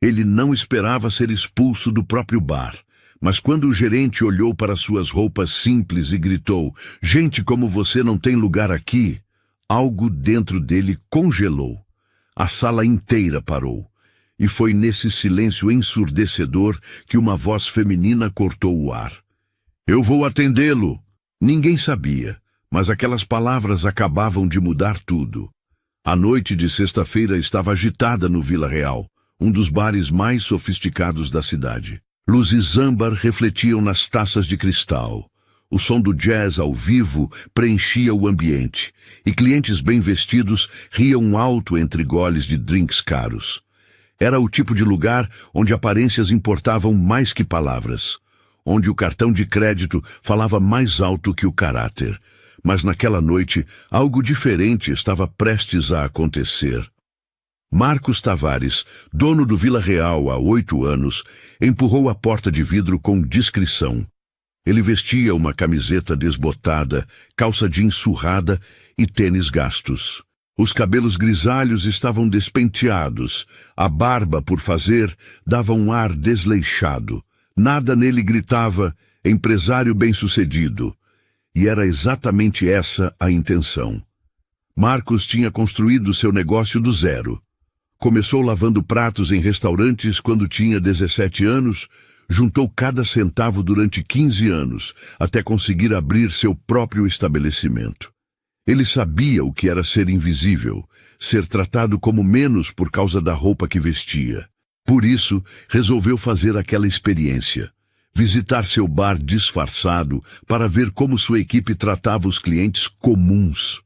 Ele não esperava ser expulso do próprio bar. Mas quando o gerente olhou para suas roupas simples e gritou: "Gente como você não tem lugar aqui", algo dentro dele congelou. A sala inteira parou. E foi nesse silêncio ensurdecedor que uma voz feminina cortou o ar. "Eu vou atendê-lo." Ninguém sabia, mas aquelas palavras acabavam de mudar tudo. A noite de sexta-feira estava agitada no Vila Real, um dos bares mais sofisticados da cidade. Luzes âmbar refletiam nas taças de cristal. O som do jazz ao vivo preenchia o ambiente, e clientes bem vestidos riam alto entre goles de drinks caros. Era o tipo de lugar onde aparências importavam mais que palavras, onde o cartão de crédito falava mais alto que o caráter. Mas naquela noite, algo diferente estava prestes a acontecer. Marcos Tavares, dono do Vila Real há 8 anos, empurrou a porta de vidro com discrição. Ele vestia uma camiseta desbotada, calça jeans surrada e tênis gastos. Os cabelos grisalhos estavam despenteados, a barba por fazer dava um ar desleixado. Nada nele gritava "empresário bem-sucedido", e era exatamente essa a intenção. Marcos tinha construído seu negócio do zero. Começou lavando pratos em restaurantes quando tinha 17 anos, juntou cada centavo durante 15 anos, até conseguir abrir seu próprio estabelecimento. Ele sabia o que era ser invisível, ser tratado como menos por causa da roupa que vestia. Por isso, resolveu fazer aquela experiência. Visitar seu bar disfarçado para ver como sua equipe tratava os clientes comuns.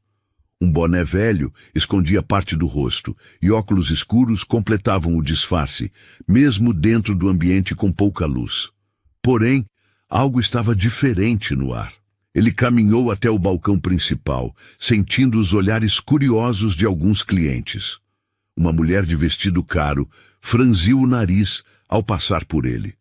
Um boné velho escondia parte do rosto, e óculos escuros completavam o disfarce, mesmo dentro do ambiente com pouca luz. Porém, algo estava diferente no ar. Ele caminhou até o balcão principal, sentindo os olhares curiosos de alguns clientes. Uma mulher de vestido caro franziu o nariz ao passar por ele.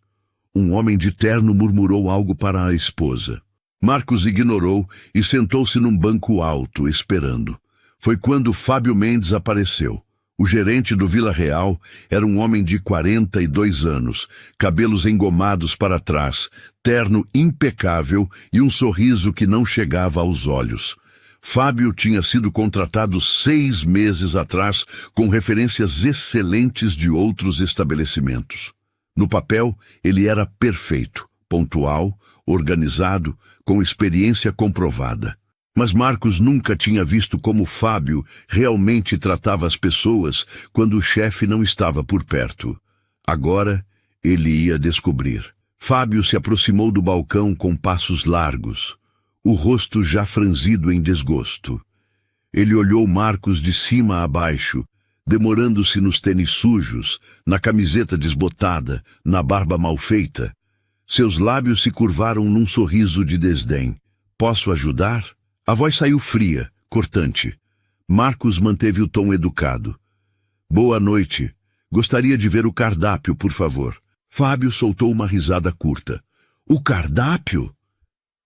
Um homem de terno murmurou algo para a esposa. Marcos ignorou e sentou-se num banco alto, esperando. Foi quando Fábio Mendes apareceu. O gerente do Vila Real era um homem de 42 anos, cabelos engomados para trás, terno impecável e um sorriso que não chegava aos olhos. Fábio tinha sido contratado 6 meses atrás com referências excelentes de outros estabelecimentos. No papel, ele era perfeito, pontual, organizado, com experiência comprovada. Mas Marcos nunca tinha visto como Fábio realmente tratava as pessoas quando o chefe não estava por perto. Agora, ele ia descobrir. Fábio se aproximou do balcão com passos largos, o rosto já franzido em desgosto. Ele olhou Marcos de cima a baixo, demorando-se nos tênis sujos, na camiseta desbotada, na barba mal feita. Seus lábios se curvaram num sorriso de desdém. "Posso ajudar?" A voz saiu fria, cortante. Marcos manteve o tom educado. "Boa noite. Gostaria de ver o cardápio, por favor." Fábio soltou uma risada curta. "O cardápio?"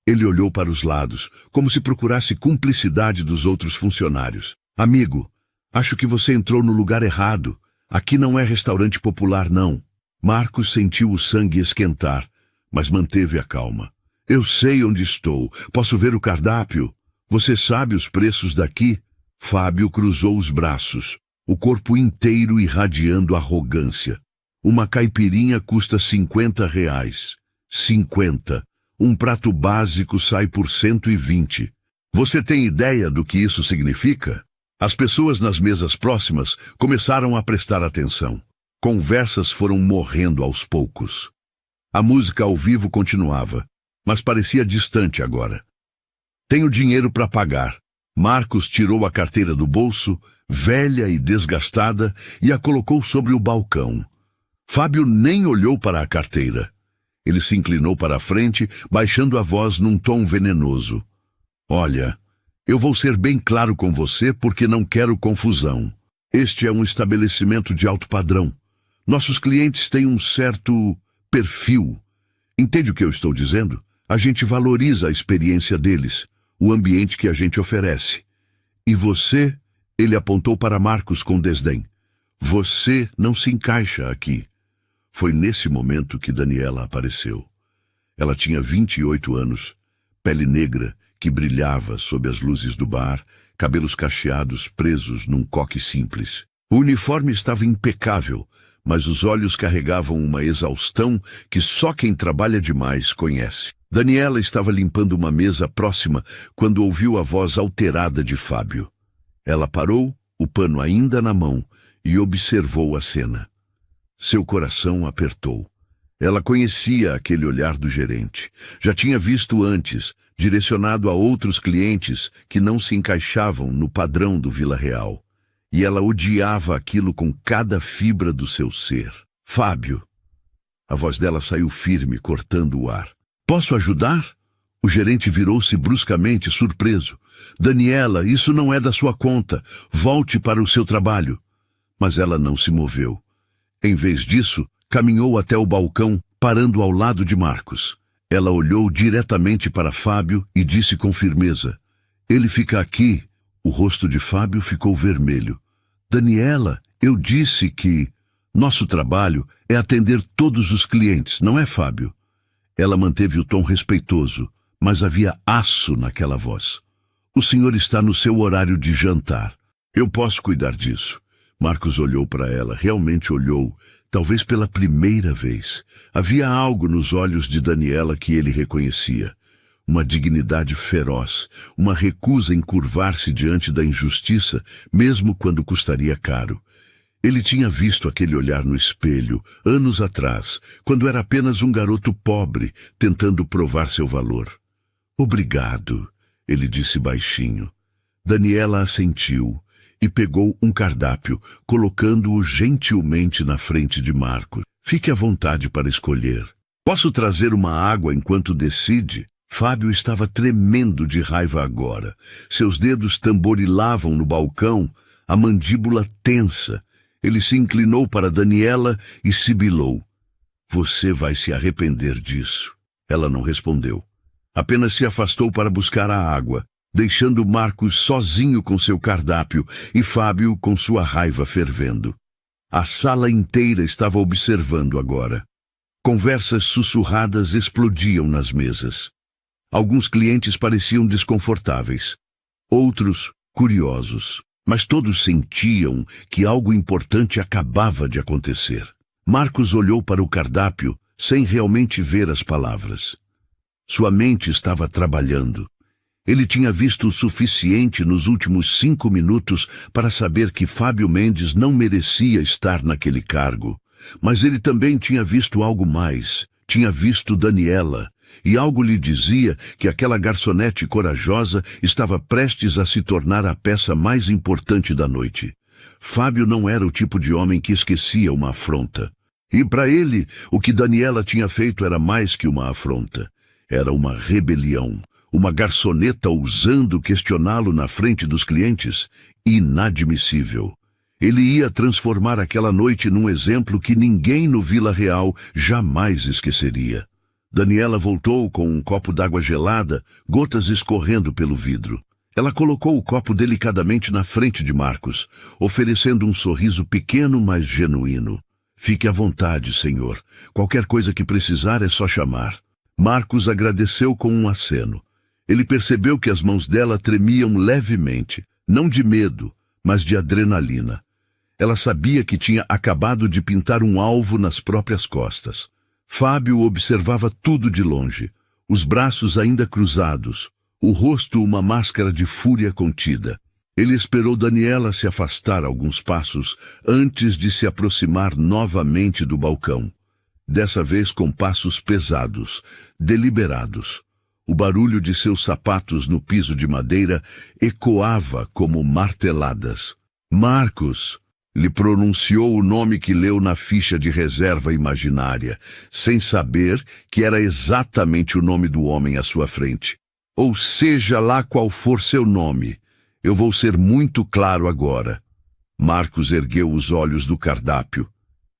Ele olhou para os lados, como se procurasse cumplicidade dos outros funcionários. "Amigo, acho que você entrou no lugar errado. Aqui não é restaurante popular, não." Marcos sentiu o sangue esquentar, mas manteve a calma. "Eu sei onde estou. Posso ver o cardápio? Você sabe os preços daqui?" Fábio cruzou os braços, o corpo inteiro irradiando arrogância. "Uma caipirinha custa R$ 50. 50. Um prato básico sai por 120. Você tem ideia do que isso significa?" As pessoas nas mesas próximas começaram a prestar atenção. Conversas foram morrendo aos poucos. A música ao vivo continuava, mas parecia distante agora. "Tenho dinheiro para pagar." Marcos tirou a carteira do bolso, velha e desgastada, e a colocou sobre o balcão. Fábio nem olhou para a carteira. Ele se inclinou para a frente, baixando a voz num tom venenoso. "Olha, eu vou ser bem claro com você porque não quero confusão. Este é um estabelecimento de alto padrão. Nossos clientes têm um certo perfil. Entende o que eu estou dizendo? A gente valoriza a experiência deles, o ambiente que a gente oferece. E você," ele apontou para Marcos com desdém, "você não se encaixa aqui. Foi nesse momento que Daniela apareceu. Ela tinha 28 anos, pele negra que brilhava sob as luzes do bar, cabelos cacheados presos num coque simples. O uniforme estava impecável, mas os olhos carregavam uma exaustão que só quem trabalha demais conhece. Daniela estava limpando uma mesa próxima quando ouviu a voz alterada de Fábio. Ela parou, o pano ainda na mão, e observou a cena. Seu coração apertou. Ela conhecia aquele olhar do gerente. Já tinha visto antes, direcionado a outros clientes que não se encaixavam no padrão do Vila Real. E ela odiava aquilo com cada fibra do seu ser. Fábio. A voz dela saiu firme, cortando o ar. Posso ajudar? O gerente virou-se bruscamente, surpreso. Daniela, isso não é da sua conta. Volte para o seu trabalho. Mas ela não se moveu. Em vez disso, caminhou até o balcão, parando ao lado de Marcos. Ela olhou diretamente para Fábio e disse com firmeza: ele fica aqui. O rosto de Fábio ficou vermelho. Daniela, eu disse que nosso trabalho é atender todos os clientes, não é, Fábio? Ela manteve o tom respeitoso, mas havia aço naquela voz. O senhor está no seu horário de jantar. Eu posso cuidar disso. Marcos olhou para ela, realmente olhou, talvez pela primeira vez. Havia algo nos olhos de Daniela que ele reconhecia. Uma dignidade feroz, uma recusa em curvar-se diante da injustiça, mesmo quando custaria caro. Ele tinha visto aquele olhar no espelho, anos atrás, quando era apenas um garoto pobre, tentando provar seu valor. Obrigado, ele disse baixinho. Daniela assentiu e pegou um cardápio, colocando-o gentilmente na frente de Marcos. Fique à vontade para escolher. Posso trazer uma água enquanto decide? Fábio estava tremendo de raiva agora. Seus dedos tamborilavam no balcão, a mandíbula tensa. Ele se inclinou para Daniela e sibilou. Você vai se arrepender disso. Ela não respondeu. Apenas se afastou para buscar a água, deixando Marcos sozinho com seu cardápio e Fábio com sua raiva fervendo. A sala inteira estava observando agora. Conversas sussurradas explodiam nas mesas. Alguns clientes pareciam desconfortáveis, outros curiosos, mas todos sentiam que algo importante acabava de acontecer. Marcos olhou para o cardápio sem realmente ver as palavras. Sua mente estava trabalhando. Ele tinha visto o suficiente nos últimos 5 minutos para saber que Fábio Mendes não merecia estar naquele cargo. Mas ele também tinha visto algo mais. Tinha visto Daniela. E algo lhe dizia que aquela garçonete corajosa estava prestes a se tornar a peça mais importante da noite. Fábio não era o tipo de homem que esquecia uma afronta. E para ele, o que Daniela tinha feito era mais que uma afronta. Era uma rebelião. Uma garçoneta ousando questioná-lo na frente dos clientes? Inadmissível. Ele ia transformar aquela noite num exemplo que ninguém no Vila Real jamais esqueceria. Daniela voltou com um copo d'água gelada, gotas escorrendo pelo vidro. Ela colocou o copo delicadamente na frente de Marcos, oferecendo um sorriso pequeno, mas genuíno. Fique à vontade, senhor. Qualquer coisa que precisar é só chamar. Marcos agradeceu com um aceno. Ele percebeu que as mãos dela tremiam levemente, não de medo, mas de adrenalina. Ela sabia que tinha acabado de pintar um alvo nas próprias costas. Fábio observava tudo de longe, os braços ainda cruzados, o rosto uma máscara de fúria contida. Ele esperou Daniela se afastar alguns passos antes de se aproximar novamente do balcão. Dessa vez com passos pesados, deliberados. O barulho de seus sapatos no piso de madeira ecoava como marteladas. Marcos! Lhe pronunciou o nome que leu na ficha de reserva imaginária, sem saber que era exatamente o nome do homem à sua frente. Ou seja lá qual for seu nome, eu vou ser muito claro agora. Marcos ergueu os olhos do cardápio.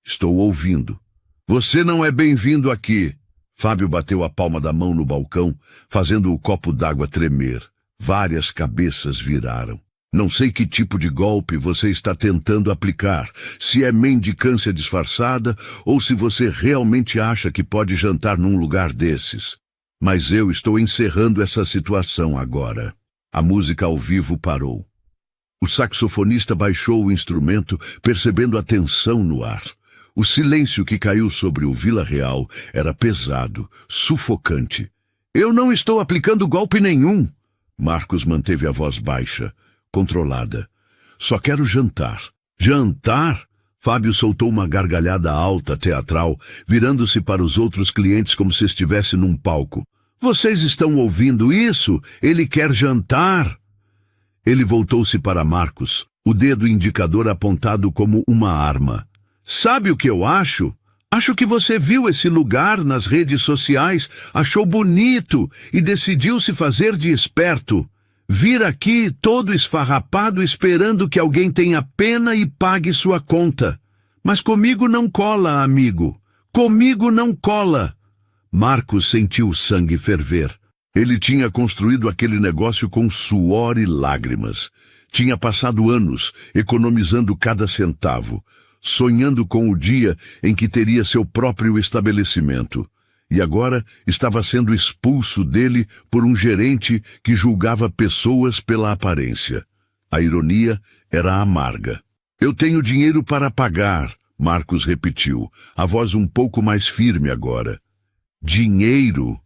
Estou ouvindo. Você não é bem-vindo aqui. Fábio bateu a palma da mão no balcão, fazendo o copo d'água tremer. Várias cabeças viraram. Não sei que tipo de golpe você está tentando aplicar, se é mendicância disfarçada ou se você realmente acha que pode jantar num lugar desses. Mas eu estou encerrando essa situação agora. A música ao vivo parou. O saxofonista baixou o instrumento, percebendo a tensão no ar. O silêncio que caiu sobre o Vila Real era pesado, sufocante. Eu não estou aplicando golpe nenhum. Marcos manteve a voz baixa, controlada. Só quero jantar. Jantar? Fábio soltou uma gargalhada alta, teatral, virando-se para os outros clientes como se estivesse num palco. Vocês estão ouvindo isso? Ele quer jantar. Ele voltou-se para Marcos, o dedo indicador apontado como uma arma. Sabe o que eu acho? Acho que você viu esse lugar nas redes sociais, achou bonito e decidiu se fazer de esperto. Vir aqui todo esfarrapado esperando que alguém tenha pena e pague sua conta. Mas comigo não cola, amigo. Comigo não cola. Marcos sentiu o sangue ferver. Ele tinha construído aquele negócio com suor e lágrimas. Tinha passado anos economizando cada centavo, sonhando com o dia em que teria seu próprio estabelecimento. E agora estava sendo expulso dele por um gerente que julgava pessoas pela aparência. A ironia era amarga. Eu tenho dinheiro para pagar, Marcos repetiu, a voz um pouco mais firme agora. Dinheiro?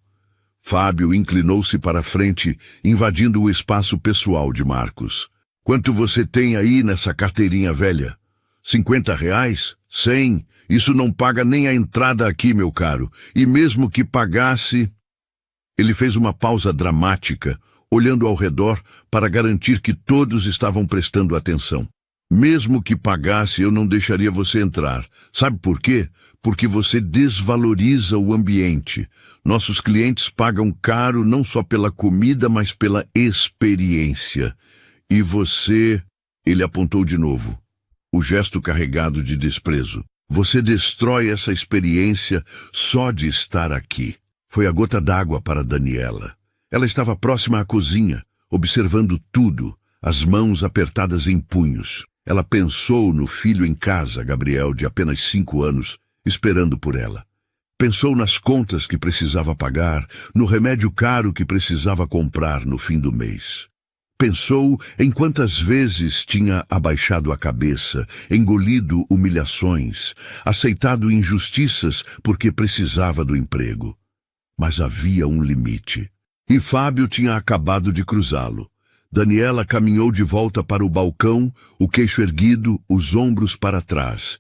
Fábio inclinou-se para a frente, invadindo o espaço pessoal de Marcos. Quanto você tem aí nessa carteirinha velha? 50 reais? 100? Isso não paga nem a entrada aqui, meu caro. E mesmo que pagasse... Ele fez uma pausa dramática, olhando ao redor para garantir que todos estavam prestando atenção. Mesmo que pagasse, eu não deixaria você entrar. Sabe por quê? Porque você desvaloriza o ambiente. Nossos clientes pagam caro não só pela comida, mas pela experiência. E você... Ele apontou de novo. O gesto carregado de desprezo. Você destrói essa experiência só de estar aqui. Foi a gota d'água para Daniela. Ela estava próxima à cozinha, observando tudo, as mãos apertadas em punhos. Ela pensou no filho em casa, Gabriel, de apenas 5 anos, esperando por ela. Pensou nas contas que precisava pagar, no remédio caro que precisava comprar no fim do mês. Pensou em quantas vezes tinha abaixado a cabeça, engolido humilhações, aceitado injustiças porque precisava do emprego. Mas havia um limite. E Fábio tinha acabado de cruzá-lo. Daniela caminhou de volta para o balcão, o queixo erguido, os ombros para trás.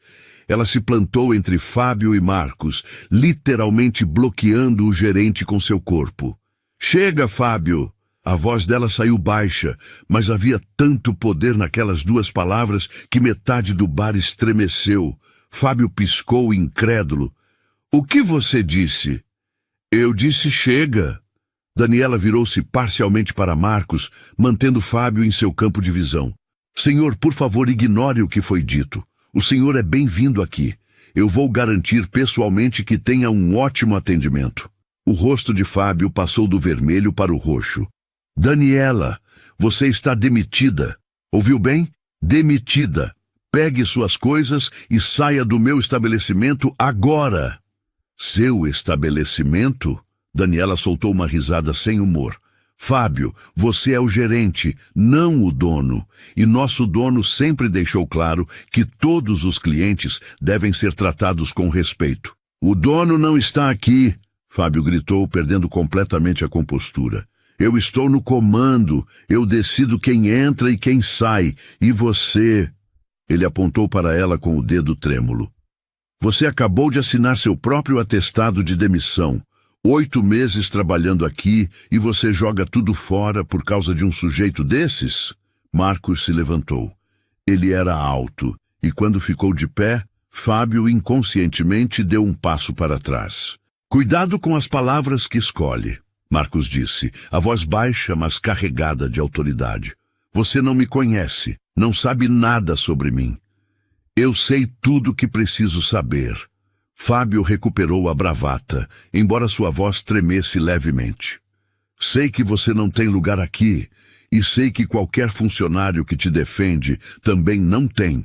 Ela se plantou entre Fábio e Marcos, literalmente bloqueando o gerente com seu corpo. Chega, Fábio! A voz dela saiu baixa, mas havia tanto poder naquelas 2 palavras que metade do bar estremeceu. Fábio piscou, incrédulo. O que você disse? Eu disse chega. Daniela virou-se parcialmente para Marcos, mantendo Fábio em seu campo de visão. Senhor, por favor, ignore o que foi dito. O senhor é bem-vindo aqui. Eu vou garantir pessoalmente que tenha um ótimo atendimento. O rosto de Fábio passou do vermelho para o roxo. Daniela, você está demitida. Ouviu bem? Demitida. Pegue suas coisas e saia do meu estabelecimento agora. Seu estabelecimento? Daniela soltou uma risada sem humor. Fábio, você é o gerente, não o dono. E nosso dono sempre deixou claro que todos os clientes devem ser tratados com respeito. O dono não está aqui, Fábio gritou, perdendo completamente a compostura. Eu estou no comando, eu decido quem entra e quem sai. E você... Ele apontou para ela com o dedo trêmulo. Você acabou de assinar seu próprio atestado de demissão. 8 meses trabalhando aqui e você joga tudo fora por causa de um sujeito desses? Marcos se levantou. Ele era alto e quando ficou de pé, Fábio inconscientemente deu um passo para trás. Cuidado com as palavras que escolhe, Marcos disse, a voz baixa, mas carregada de autoridade. Você não me conhece, não sabe nada sobre mim. Eu sei tudo o que preciso saber. Fábio recuperou a bravata, embora sua voz tremesse levemente. Sei que você não tem lugar aqui, E sei que qualquer funcionário que te defende também não tem.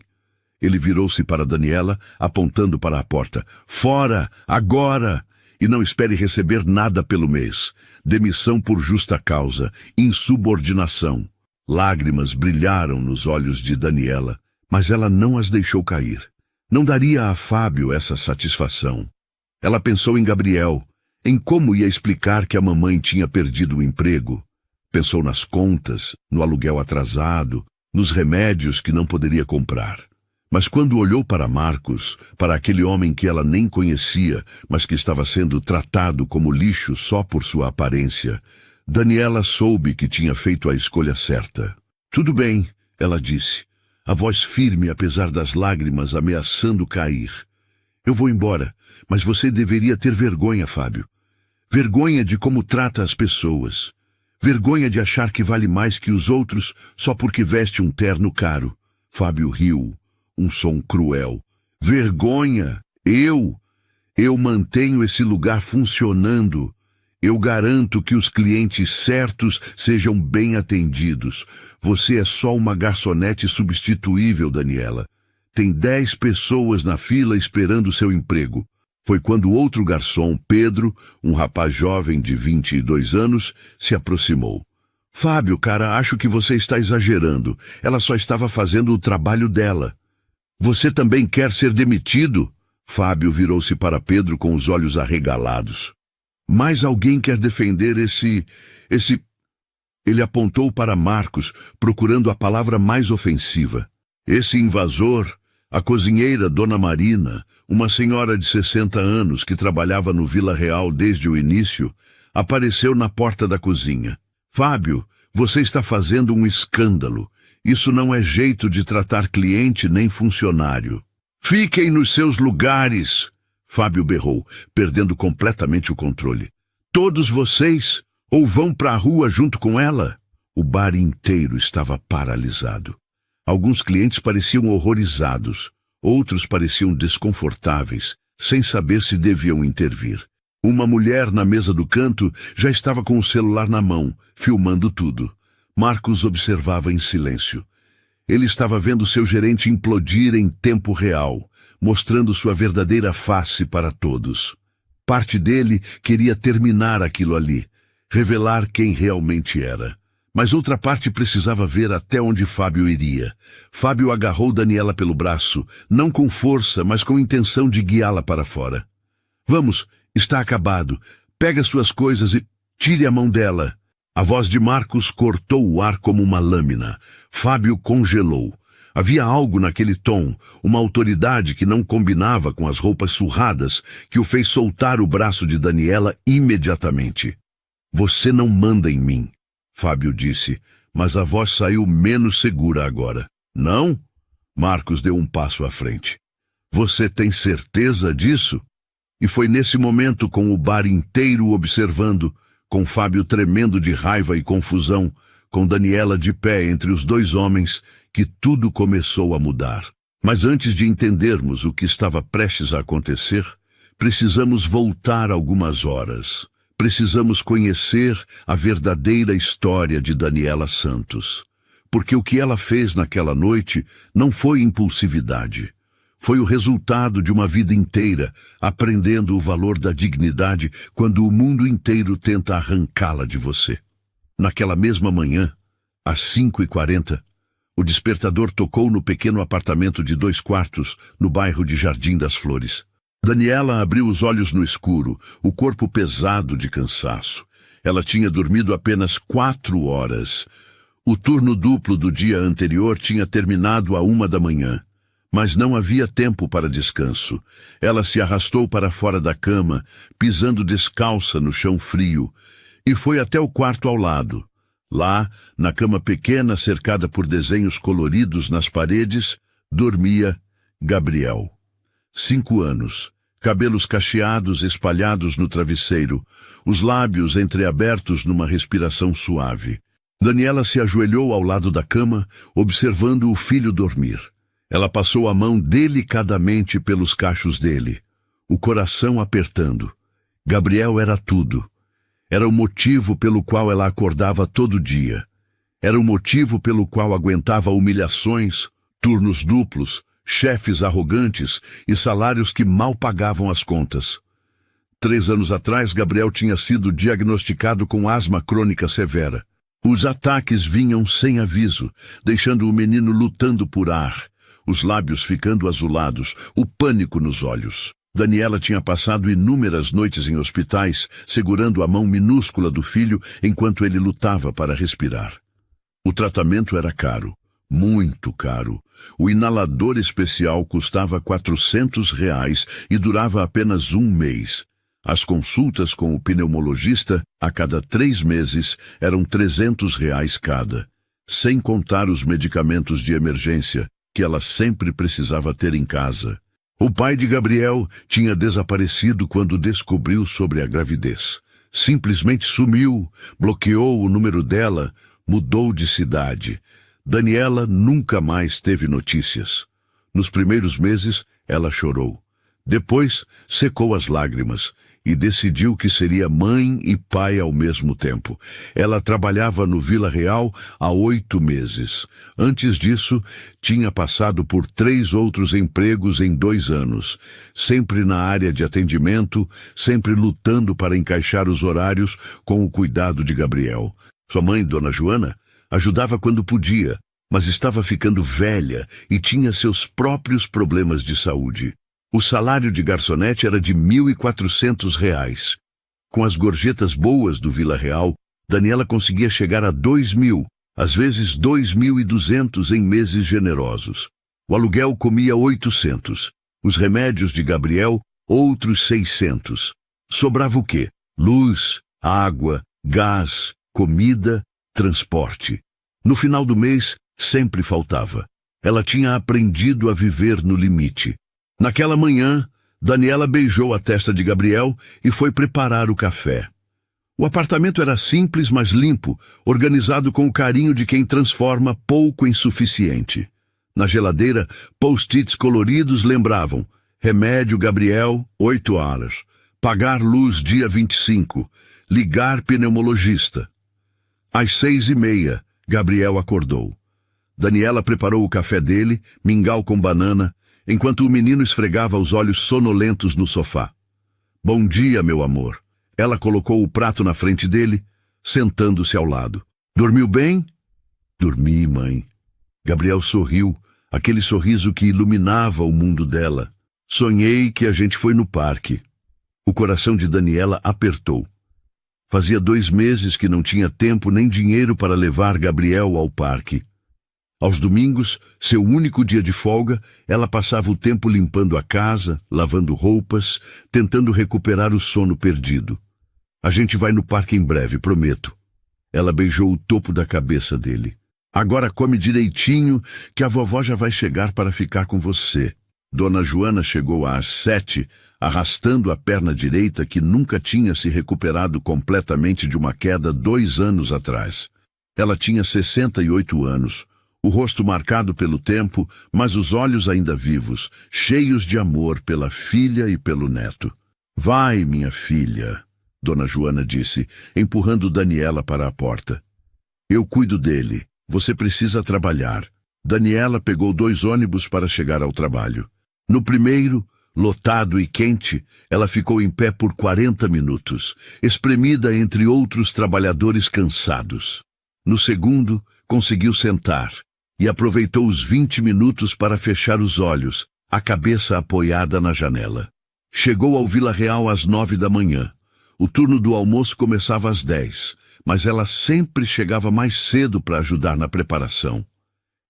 Ele virou-se para Daniela, apontando para a porta. Fora, agora! E não espere receber nada pelo mês. Demissão por justa causa, insubordinação. Lágrimas brilharam nos olhos de Daniela, mas ela não as deixou cair. Não daria a Fábio essa satisfação. Ela pensou em Gabriel, em como ia explicar que a mamãe tinha perdido o emprego. Pensou nas contas, no aluguel atrasado, nos remédios que não poderia comprar. Mas quando olhou para Marcos, para aquele homem que ela nem conhecia, mas que estava sendo tratado como lixo só por sua aparência, Daniela soube que tinha feito a escolha certa. Tudo bem, ela disse, a voz firme apesar das lágrimas ameaçando cair. Eu vou embora, mas você deveria ter vergonha, Fábio. Vergonha de como trata as pessoas. Vergonha de achar que vale mais que os outros só porque veste um terno caro. Fábio riu, um som cruel. Vergonha? Eu mantenho esse lugar funcionando. Eu garanto que os clientes certos sejam bem atendidos. Você é só uma garçonete substituível, Daniela. Tem 10 pessoas na fila esperando seu emprego. Foi quando outro garçom, Pedro, um rapaz jovem de 22 anos, se aproximou. Fábio, cara, acho que você está exagerando. Ela só estava fazendo o trabalho dela. Você também quer ser demitido? Fábio virou-se para Pedro com os olhos arregalados. Mais alguém quer defender esse... Ele apontou para Marcos, procurando a palavra mais ofensiva. Esse invasor, a cozinheira Dona Marina, uma senhora de 60 anos que trabalhava no Vila Real desde o início, apareceu na porta da cozinha. Fábio, você está fazendo um escândalo. Isso não é jeito de tratar cliente nem funcionário. Fiquem nos seus lugares! Fábio berrou, perdendo completamente o controle. Todos vocês, ou vão para a rua junto com ela? O bar inteiro estava paralisado. Alguns clientes pareciam horrorizados, outros pareciam desconfortáveis, sem saber se deviam intervir. Uma mulher na mesa do canto já estava com o celular na mão, filmando tudo. Marcos observava em silêncio. Ele estava vendo seu gerente implodir em tempo real, mostrando sua verdadeira face para todos. Parte dele queria terminar aquilo ali, revelar quem realmente era. Mas outra parte precisava ver até onde Fábio iria. Fábio agarrou Daniela pelo braço, não com força, mas com intenção de guiá-la para fora. Vamos, está acabado. Pega suas coisas e tire a mão dela. A voz de Marcos cortou o ar como uma lâmina. Fábio congelou. Havia algo naquele tom, uma autoridade que não combinava com as roupas surradas, que o fez soltar o braço de Daniela imediatamente. Você não manda em mim, Fábio disse, mas a voz saiu menos segura agora. Não? Marcos deu um passo à frente. Você tem certeza disso? E foi nesse momento, com o bar inteiro observando, com Fábio tremendo de raiva e confusão, com Daniela de pé entre os dois homens, que tudo começou a mudar. Mas antes de entendermos o que estava prestes a acontecer, precisamos voltar algumas horas. Precisamos conhecer a verdadeira história de Daniela Santos. Porque o que ela fez naquela noite não foi impulsividade. Foi o resultado de uma vida inteira, aprendendo o valor da dignidade quando o mundo inteiro tenta arrancá-la de você. Naquela mesma manhã, às 5h40, o despertador tocou no pequeno apartamento de 2 quartos, no bairro de Jardim das Flores. Daniela abriu os olhos no escuro, o corpo pesado de cansaço. Ela tinha dormido apenas 4 horas. O turno duplo do dia anterior tinha terminado à 1h, mas não havia tempo para descanso. Ela se arrastou para fora da cama, pisando descalça no chão frio, e foi até o quarto ao lado. Lá, na cama pequena cercada por desenhos coloridos nas paredes, dormia Gabriel. 5 anos, cabelos cacheados espalhados no travesseiro, os lábios entreabertos numa respiração suave. Daniela se ajoelhou ao lado da cama, observando o filho dormir. Ela passou a mão delicadamente pelos cachos dele, o coração apertando. Gabriel era tudo. Era o motivo pelo qual ela acordava todo dia. Era o motivo pelo qual aguentava humilhações, turnos duplos, chefes arrogantes e salários que mal pagavam as contas. 3 anos atrás, Gabriel tinha sido diagnosticado com asma crônica severa. Os ataques vinham sem aviso, deixando o menino lutando por ar, os lábios ficando azulados, o pânico nos olhos. Daniela tinha passado inúmeras noites em hospitais, segurando a mão minúscula do filho enquanto ele lutava para respirar. O tratamento era caro, muito caro. O inalador especial custava R$ 400 e durava apenas 1 mês. As consultas com o pneumologista, a cada 3 meses, eram R$ 300 cada, sem contar os medicamentos de emergência que ela sempre precisava ter em casa. O pai de Gabriel tinha desaparecido quando descobriu sobre a gravidez. Simplesmente sumiu, bloqueou o número dela, mudou de cidade. Daniela nunca mais teve notícias. Nos primeiros meses, ela chorou. Depois, secou as lágrimas e decidiu que seria mãe e pai ao mesmo tempo. Ela trabalhava no Vila Real há 8 meses. Antes disso, tinha passado por 3 outros empregos em 2 anos, sempre na área de atendimento, sempre lutando para encaixar os horários com o cuidado de Gabriel. Sua mãe, Dona Joana, ajudava quando podia, mas estava ficando velha e tinha seus próprios problemas de saúde. O salário de garçonete era de R$ 1.400. Com as gorjetas boas do Vila Real, Daniela conseguia chegar a 2.000, às vezes 2.200 em meses generosos. O aluguel comia 800. Os remédios de Gabriel, outros 600. Sobrava o quê? Luz, água, gás, comida, transporte. No final do mês, sempre faltava. Ela tinha aprendido a viver no limite. Naquela manhã, Daniela beijou a testa de Gabriel e foi preparar o café. O apartamento era simples, mas limpo, organizado com o carinho de quem transforma pouco em suficiente. Na geladeira, post-its coloridos lembravam: remédio Gabriel, 8 horas. Pagar luz dia 25. Ligar pneumologista. Às 6h30, Gabriel acordou. Daniela preparou o café dele, mingau com banana, enquanto o menino esfregava os olhos sonolentos no sofá. Bom dia, meu amor. Ela colocou o prato na frente dele, sentando-se ao lado. Dormiu bem? Dormi, mãe. Gabriel sorriu, aquele sorriso que iluminava o mundo dela. Sonhei que a gente foi no parque. O coração de Daniela apertou. Fazia 2 meses que não tinha tempo nem dinheiro para levar Gabriel ao parque. Aos domingos, seu único dia de folga, ela passava o tempo limpando a casa, lavando roupas, tentando recuperar o sono perdido. A gente vai no parque em breve, prometo. Ela beijou o topo da cabeça dele. Agora come direitinho, que a vovó já vai chegar para ficar com você. Dona Joana chegou às 7, arrastando a perna direita que nunca tinha se recuperado completamente de uma queda 2 anos atrás. Ela tinha 68 anos, o rosto marcado pelo tempo, mas os olhos ainda vivos, cheios de amor pela filha e pelo neto. Vai, minha filha, Dona Joana disse, empurrando Daniela para a porta. Eu cuido dele. Você precisa trabalhar. Daniela pegou 2 ônibus para chegar ao trabalho. No primeiro, lotado e quente, ela ficou em pé por 40 minutos, espremida entre outros trabalhadores cansados. No segundo, conseguiu sentar e aproveitou os 20 minutos para fechar os olhos, a cabeça apoiada na janela. Chegou ao Vila Real às 9 da manhã. O turno do almoço começava às 10, mas ela sempre chegava mais cedo para ajudar na preparação.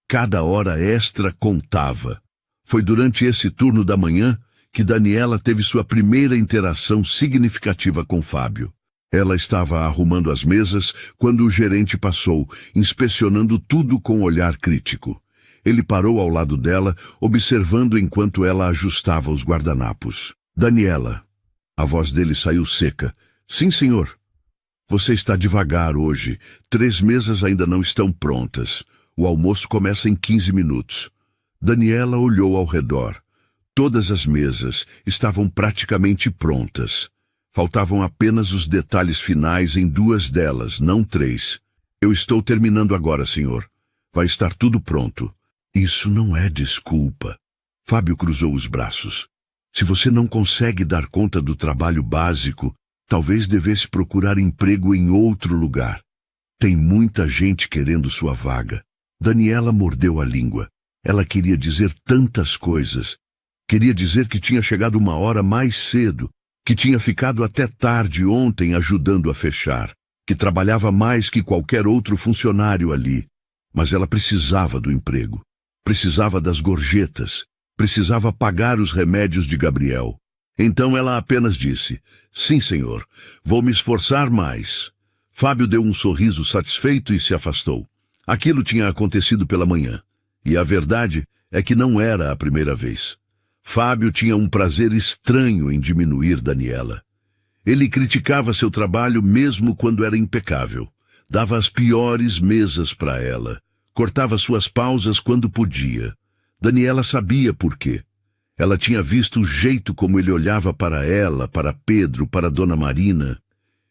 Cada hora extra contava. Foi durante esse turno da manhã que Daniela teve sua primeira interação significativa com Fábio. Ela estava arrumando as mesas quando o gerente passou, inspecionando tudo com olhar crítico. Ele parou ao lado dela, observando enquanto ela ajustava os guardanapos. Daniela. A voz dele saiu seca. Sim, senhor. Você está devagar hoje. 3 mesas ainda não estão prontas. O almoço começa em 15 minutos. Daniela olhou ao redor. Todas as mesas estavam praticamente prontas. Faltavam apenas os detalhes finais em 2 delas, não 3. Eu estou terminando agora, senhor. Vai estar tudo pronto. Isso não é desculpa. Fábio cruzou os braços. Se você não consegue dar conta do trabalho básico, talvez devesse procurar emprego em outro lugar. Tem muita gente querendo sua vaga. Daniela mordeu a língua. Ela queria dizer tantas coisas. Queria dizer que tinha chegado uma hora mais cedo, que tinha ficado até tarde ontem ajudando a fechar, que trabalhava mais que qualquer outro funcionário ali. Mas ela precisava do emprego. Precisava das gorjetas. Precisava pagar os remédios de Gabriel. Então ela apenas disse: sim, senhor, vou me esforçar mais. Fábio deu um sorriso satisfeito e se afastou. Aquilo tinha acontecido pela manhã. E a verdade é que não era a primeira vez. Fábio tinha um prazer estranho em diminuir Daniela. Ele criticava seu trabalho mesmo quando era impecável. Dava as piores mesas para ela. Cortava suas pausas quando podia. Daniela sabia por quê. Ela tinha visto o jeito como ele olhava para ela, para Pedro, para Dona Marina.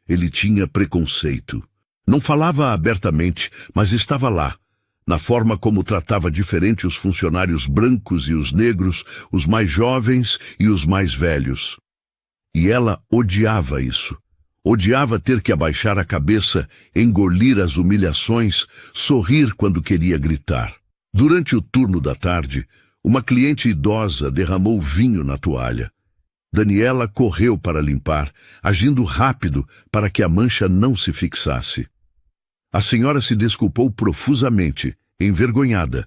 Ele tinha preconceito. Não falava abertamente, mas estava lá, na forma como tratava diferente os funcionários brancos e os negros, os mais jovens e os mais velhos. E ela odiava isso. Odiava ter que abaixar a cabeça, engolir as humilhações, sorrir quando queria gritar. Durante o turno da tarde, uma cliente idosa derramou vinho na toalha. Daniela correu para limpar, agindo rápido para que a mancha não se fixasse. A senhora se desculpou profusamente, envergonhada,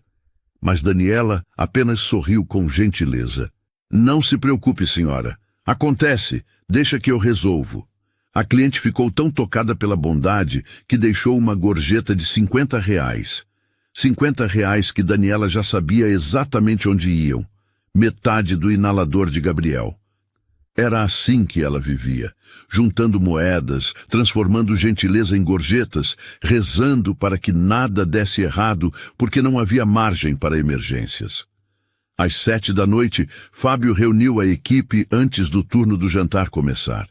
mas Daniela apenas sorriu com gentileza. Não se preocupe, senhora. Acontece, deixa que eu resolvo. A cliente ficou tão tocada pela bondade que deixou uma gorjeta de R$50. R$50 que Daniela já sabia exatamente onde iam. Metade do inalador de Gabriel. Era assim que ela vivia, juntando moedas, transformando gentileza em gorjetas, rezando para que nada desse errado, porque não havia margem para emergências. Às 7 da noite, Fábio reuniu a equipe antes do turno do jantar começar.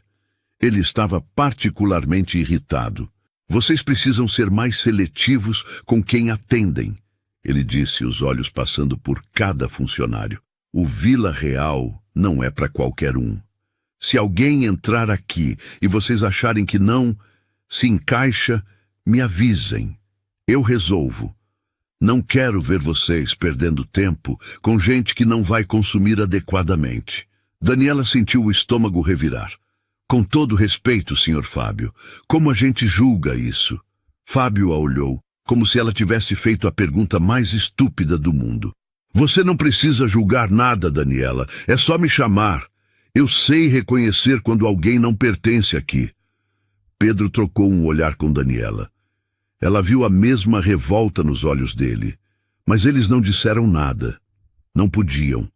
Ele estava particularmente irritado. Vocês precisam ser mais seletivos com quem atendem, ele disse, os olhos passando por cada funcionário. O Vila Real não é para qualquer um. Se alguém entrar aqui e vocês acharem que não se encaixa, me avisem. Eu resolvo. Não quero ver vocês perdendo tempo com gente que não vai consumir adequadamente. Daniela sentiu o estômago revirar. Com todo respeito, Sr. Fábio, como a gente julga isso? Fábio a olhou, como se ela tivesse feito a pergunta mais estúpida do mundo. Você não precisa julgar nada, Daniela. É só me chamar. Eu sei reconhecer quando alguém não pertence aqui. Pedro trocou um olhar com Daniela. Ela viu a mesma revolta nos olhos dele. Mas eles não disseram nada. Não podiam.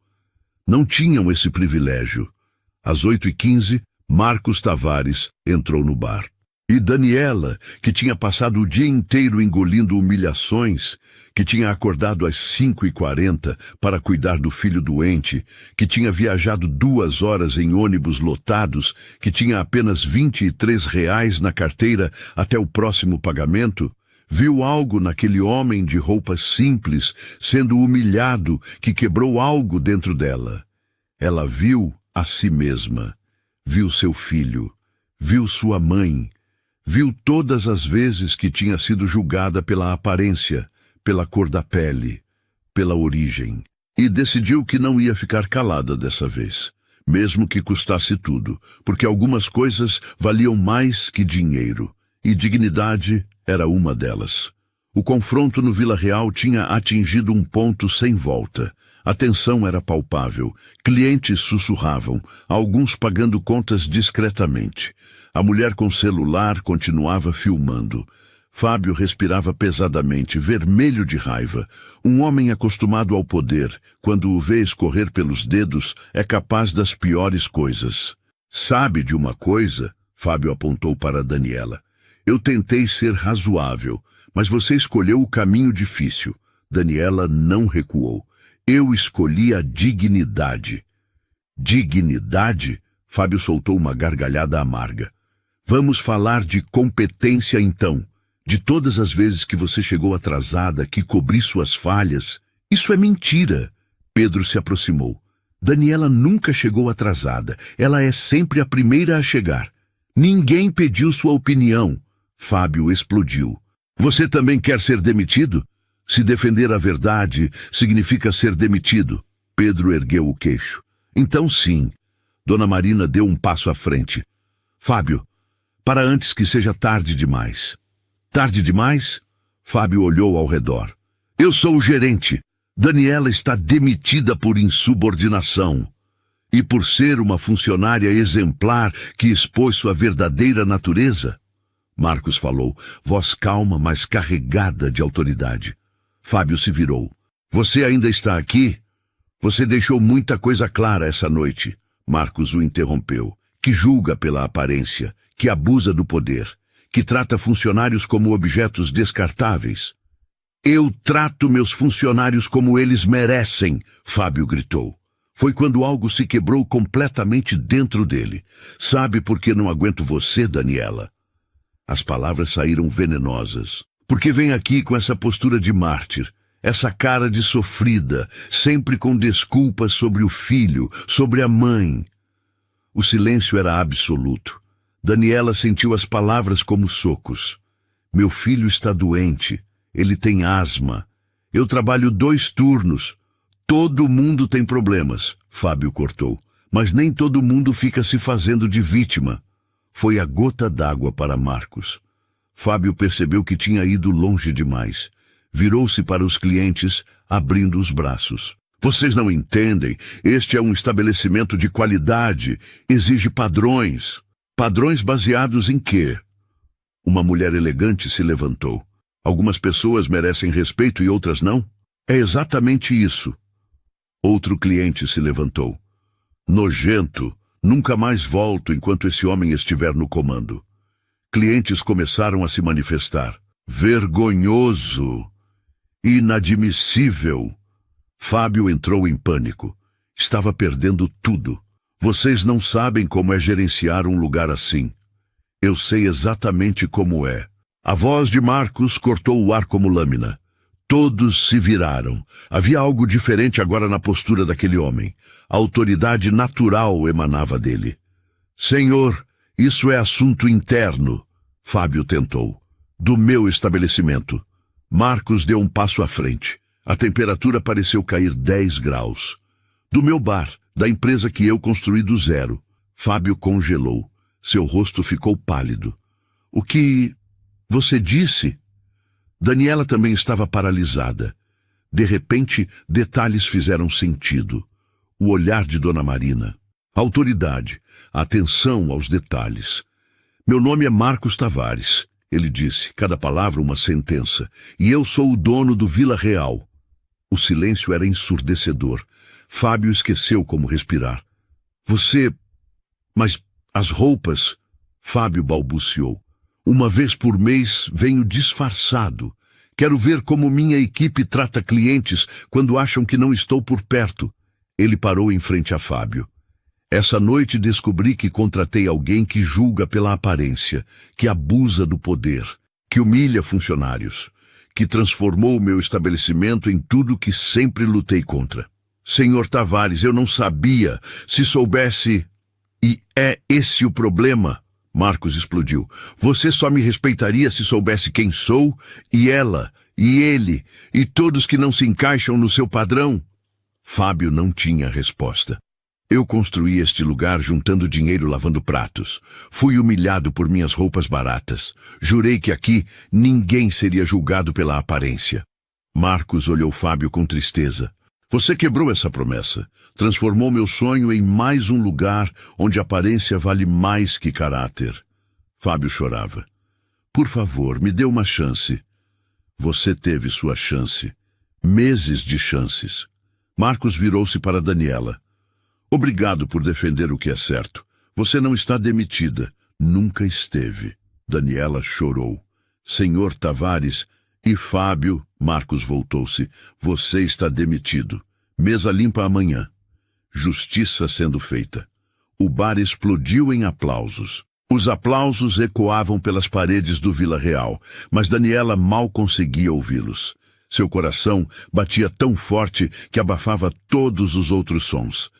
Não tinham esse privilégio. Às 8h15, Marcos Tavares entrou no bar. E Daniela, que tinha passado o dia inteiro engolindo humilhações, que tinha acordado às 5h40 para cuidar do filho doente, que tinha viajado 2 horas em ônibus lotados, que tinha apenas R$23 na carteira até o próximo pagamento, viu algo naquele homem de roupas simples sendo humilhado que quebrou algo dentro dela. Ela viu a si mesma. Viu seu filho, viu sua mãe, viu todas as vezes que tinha sido julgada pela aparência, pela cor da pele, pela origem, e decidiu que não ia ficar calada dessa vez, mesmo que custasse tudo, porque algumas coisas valiam mais que dinheiro, e dignidade era uma delas. O confronto no Vila Real tinha atingido um ponto sem volta. A tensão era palpável. Clientes sussurravam, alguns pagando contas discretamente. A mulher com celular continuava filmando. Fábio respirava pesadamente, vermelho de raiva. Um homem acostumado ao poder, quando o vê escorrer pelos dedos, é capaz das piores coisas. Sabe de uma coisa? Fábio apontou para Daniela. Eu tentei ser razoável, mas você escolheu o caminho difícil. Daniela não recuou. Eu escolhi a dignidade. Dignidade? Fábio soltou uma gargalhada amarga. Vamos falar de competência então. De todas as vezes que você chegou atrasada, que cobri suas falhas, isso é mentira. Pedro se aproximou. Daniela nunca chegou atrasada. Ela é sempre a primeira a chegar. Ninguém pediu sua opinião. Fábio explodiu. Você também quer ser demitido? Se defender a verdade significa ser demitido. Pedro ergueu o queixo. Então sim. Dona Marina deu um passo à frente. Fábio, para antes que seja tarde demais. Tarde demais? Fábio olhou ao redor. Eu sou o gerente. Daniela está demitida por insubordinação. E por ser uma funcionária exemplar que expôs sua verdadeira natureza? Marcos falou, voz calma, mas carregada de autoridade. Fábio se virou. Você ainda está aqui? Você deixou muita coisa clara essa noite. Marcos o interrompeu. Que julga pela aparência, que abusa do poder, que trata funcionários como objetos descartáveis. Eu trato meus funcionários como eles merecem, Fábio gritou. Foi quando algo se quebrou completamente dentro dele. Sabe por que não aguento você, Daniela? As palavras saíram venenosas. Porque vem aqui com essa postura de mártir, essa cara de sofrida, sempre com desculpas sobre o filho, sobre a mãe. O silêncio era absoluto. Daniela sentiu as palavras como socos. Meu filho está doente. Ele tem asma. Eu trabalho 2 turnos. Todo mundo tem problemas, Fábio cortou. Mas nem todo mundo fica se fazendo de vítima. Foi a gota d'água para Marcos. Fábio percebeu que tinha ido longe demais. Virou-se para os clientes, abrindo os braços. Vocês não entendem. Este é um estabelecimento de qualidade. Exige padrões. Padrões baseados em quê? Uma mulher elegante se levantou. Algumas pessoas merecem respeito e outras não? É exatamente isso. Outro cliente se levantou. Nojento. Nunca mais volto enquanto esse homem estiver no comando. Clientes começaram a se manifestar. Vergonhoso. Inadmissível. Fábio entrou em pânico. Estava perdendo tudo. Vocês não sabem como é gerenciar um lugar assim. Eu sei exatamente como é. A voz de Marcos cortou o ar como lâmina. Todos se viraram. Havia algo diferente agora na postura daquele homem. A autoridade natural emanava dele. Senhor, isso é assunto interno. Fábio tentou. Do meu estabelecimento. Marcos deu um passo à frente. A temperatura pareceu cair 10 graus. Do meu bar, da empresa que eu construí do zero. Fábio congelou. Seu rosto ficou pálido. O que você disse? Daniela também estava paralisada. De repente, detalhes fizeram sentido. O olhar de Dona Marina. Autoridade. Atenção aos detalhes. Meu nome é Marcos Tavares. Ele disse, cada palavra uma sentença. E eu sou o dono do Vila Real. O silêncio era ensurdecedor. Fábio esqueceu como respirar. Você... Mas as roupas... Fábio balbuciou. Uma vez por mês venho disfarçado. Quero ver como minha equipe trata clientes quando acham que não estou por perto. Ele parou em frente a Fábio. Essa noite descobri que contratei alguém que julga pela aparência, que abusa do poder, que humilha funcionários, que transformou o meu estabelecimento em tudo que sempre lutei contra. Senhor Tavares, eu não sabia. Se soubesse... E é esse o problema? Marcos explodiu. Você só me respeitaria se soubesse quem sou, e ela, e ele, e todos que não se encaixam no seu padrão? Fábio não tinha resposta. Eu construí este lugar juntando dinheiro lavando pratos. Fui humilhado por minhas roupas baratas. Jurei que aqui ninguém seria julgado pela aparência. Marcos olhou Fábio com tristeza. Você quebrou essa promessa. Transformou meu sonho em mais um lugar onde aparência vale mais que caráter. Fábio chorava. Por favor, me dê uma chance. Você teve sua chance. Meses de chances. Marcos virou-se para Daniela. Obrigado por defender o que é certo. Você não está demitida. Nunca esteve. Daniela chorou. Senhor Tavares e Fábio, Marcos voltou-se. Você está demitido. Mesa limpa amanhã. Justiça sendo feita. O bar explodiu em aplausos. Os aplausos ecoavam pelas paredes do Vila Real, mas Daniela mal conseguia ouvi-los. Seu coração batia tão forte que abafava todos os outros sons.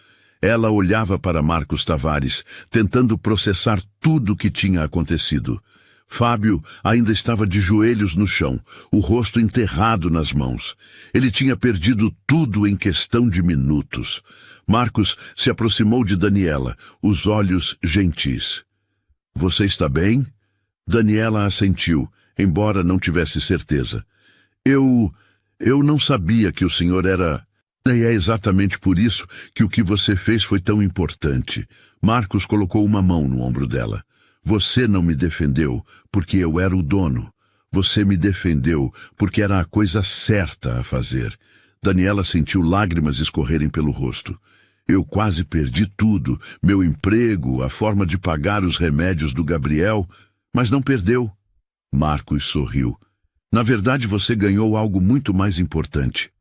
Ela olhava para Marcos Tavares, tentando processar tudo o que tinha acontecido. Fábio ainda estava de joelhos no chão, o rosto enterrado nas mãos. Ele tinha perdido tudo em questão de minutos. Marcos se aproximou de Daniela, os olhos gentis. "Você está bem?" Daniela assentiu, embora não tivesse certeza. Eu não sabia que o senhor era... E é exatamente por isso que o que você fez foi tão importante." Marcos colocou uma mão no ombro dela. "Você não me defendeu porque eu era o dono. Você me defendeu porque era a coisa certa a fazer." Daniela sentiu lágrimas escorrerem pelo rosto. "Eu quase perdi tudo, meu emprego, a forma de pagar os remédios do Gabriel, mas não perdeu." Marcos sorriu. "Na verdade, você ganhou algo muito mais importante.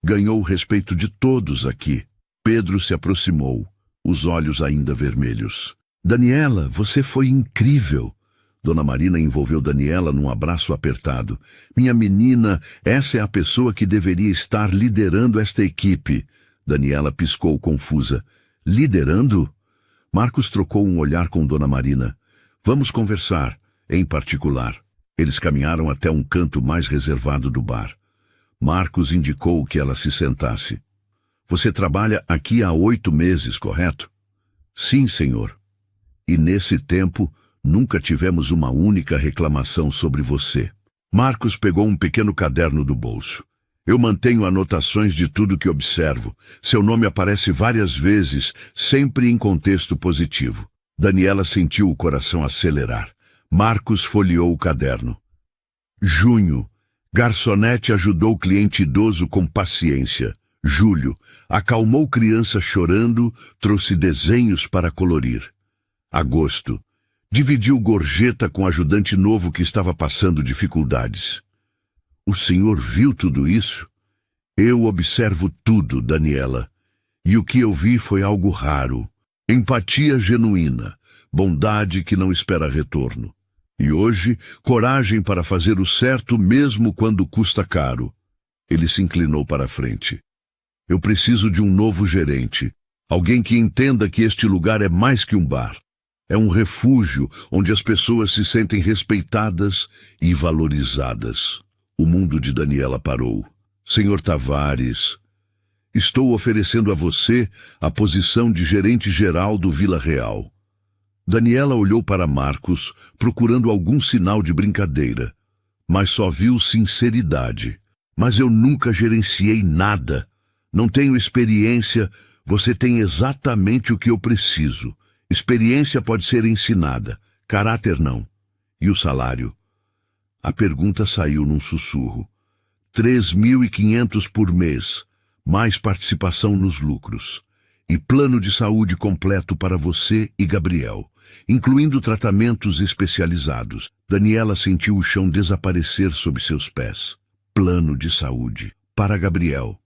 Ganhou o respeito de todos aqui." Pedro se aproximou, os olhos ainda vermelhos. "Daniela, você foi incrível." Dona Marina envolveu Daniela num abraço apertado. "Minha menina, essa é a pessoa que deveria estar liderando esta equipe." Daniela piscou confusa. "Liderando?" Marcos trocou um olhar com Dona Marina. "Vamos conversar, em particular." Eles caminharam até um canto mais reservado do bar. Marcos indicou que ela se sentasse. "Você trabalha aqui há 8 meses, correto?" "Sim, senhor. E nesse tempo, nunca tivemos uma única reclamação sobre você." Marcos pegou um pequeno caderno do bolso. "Eu mantenho anotações de tudo que observo. Seu nome aparece várias vezes, sempre em contexto positivo." Daniela sentiu o coração acelerar. Marcos folheou o caderno. Junho. Garçonete ajudou cliente idoso com paciência. Julho. Acalmou criança chorando, trouxe desenhos para colorir. Agosto. Dividiu gorjeta com ajudante novo que estava passando dificuldades. "O senhor viu tudo isso?" "Eu observo tudo, Daniela. E o que eu vi foi algo raro. Empatia genuína, bondade que não espera retorno. E hoje, coragem para fazer o certo mesmo quando custa caro." Ele se inclinou para a frente. "Eu preciso de um novo gerente. Alguém que entenda que este lugar é mais que um bar. É um refúgio onde as pessoas se sentem respeitadas e valorizadas." O mundo de Daniela parou. "Senhor Tavares, estou oferecendo a você a posição de gerente-geral do Vila Real." Daniela olhou para Marcos, procurando algum sinal de brincadeira, mas só viu sinceridade. "Mas eu nunca gerenciei nada. Não tenho experiência. Você tem exatamente o que eu preciso. Experiência pode ser ensinada, caráter não. E o salário?" A pergunta saiu num sussurro. 3.500 por mês, mais participação nos lucros. E plano de saúde completo para você e Gabriel, incluindo tratamentos especializados. Daniela sentiu o chão desaparecer sob seus pés. Plano de saúde. Para Gabriel.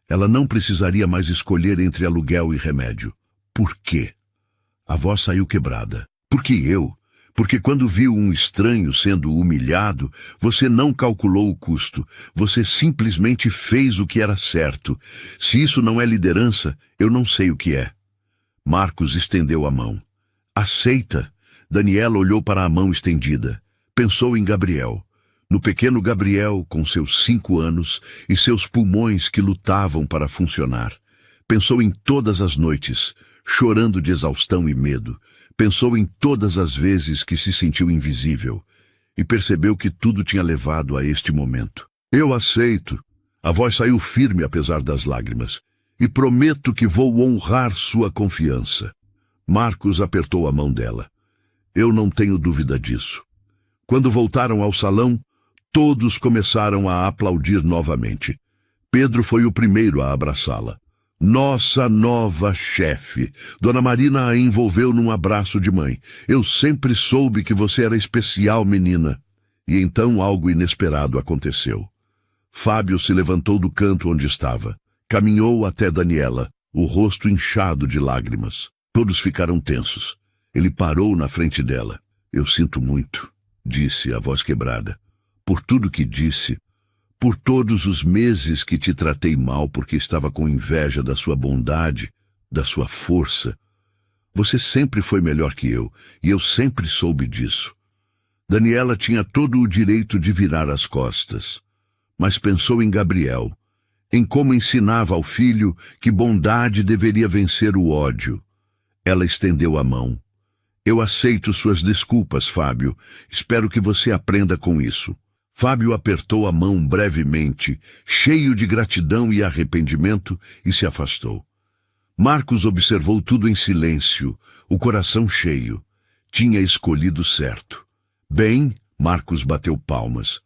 Ela não precisaria mais escolher entre aluguel e remédio. Por quê? A voz saiu quebrada. "Porque eu? Porque quando viu um estranho sendo humilhado, você não calculou o custo. Você simplesmente fez o que era certo. Se isso não é liderança, eu não sei o que é." Marcos estendeu a mão. "Aceita." Daniela olhou para a mão estendida. Pensou em Gabriel. No pequeno Gabriel, com seus 5 anos, e seus pulmões que lutavam para funcionar. Pensou em todas as noites, chorando de exaustão e medo. Pensou em todas as vezes que se sentiu invisível. E percebeu que tudo tinha levado a este momento. "Eu aceito." A voz saiu firme apesar das lágrimas. "E prometo que vou honrar sua confiança." Marcos apertou a mão dela. "Eu não tenho dúvida disso." Quando voltaram ao salão, todos começaram a aplaudir novamente. Pedro foi o primeiro a abraçá-la. "Nossa nova chefe." Dona Marina a envolveu num abraço de mãe. "Eu sempre soube que você era especial, menina." E então algo inesperado aconteceu. Fábio se levantou do canto onde estava. Caminhou até Daniela, o rosto inchado de lágrimas. Todos ficaram tensos. Ele parou na frente dela. Eu sinto muito, disse a voz quebrada, por tudo que disse, por todos os meses que te tratei mal porque estava com inveja da sua bondade, da sua força. Você sempre foi melhor que eu, e eu sempre soube disso. Daniela tinha todo o direito de virar as costas, mas pensou em Gabriel, em como ensinava ao filho que bondade deveria vencer o ódio. Ela estendeu a mão. Eu aceito suas desculpas, Fábio. Espero que você aprenda com isso. Fábio apertou a mão brevemente, cheio de gratidão e arrependimento, e se afastou. Marcos observou tudo em silêncio, o coração cheio. Tinha escolhido certo. Bem, Marcos bateu palmas.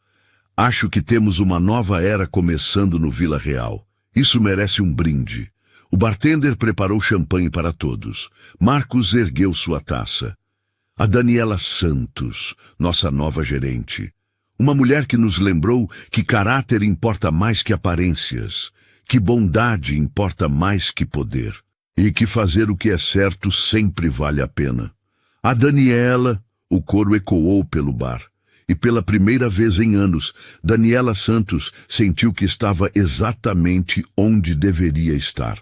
Acho que temos uma nova era começando no Vila Real. Isso merece um brinde. O bartender preparou champanhe para todos. Marcos ergueu sua taça. A Daniela Santos, nossa nova gerente. Uma mulher que nos lembrou que caráter importa mais que aparências, que bondade importa mais que poder, e que fazer o que é certo sempre vale a pena. A Daniela, o coro ecoou pelo bar. E pela primeira vez em anos, Daniela Santos sentiu que estava exatamente onde deveria estar.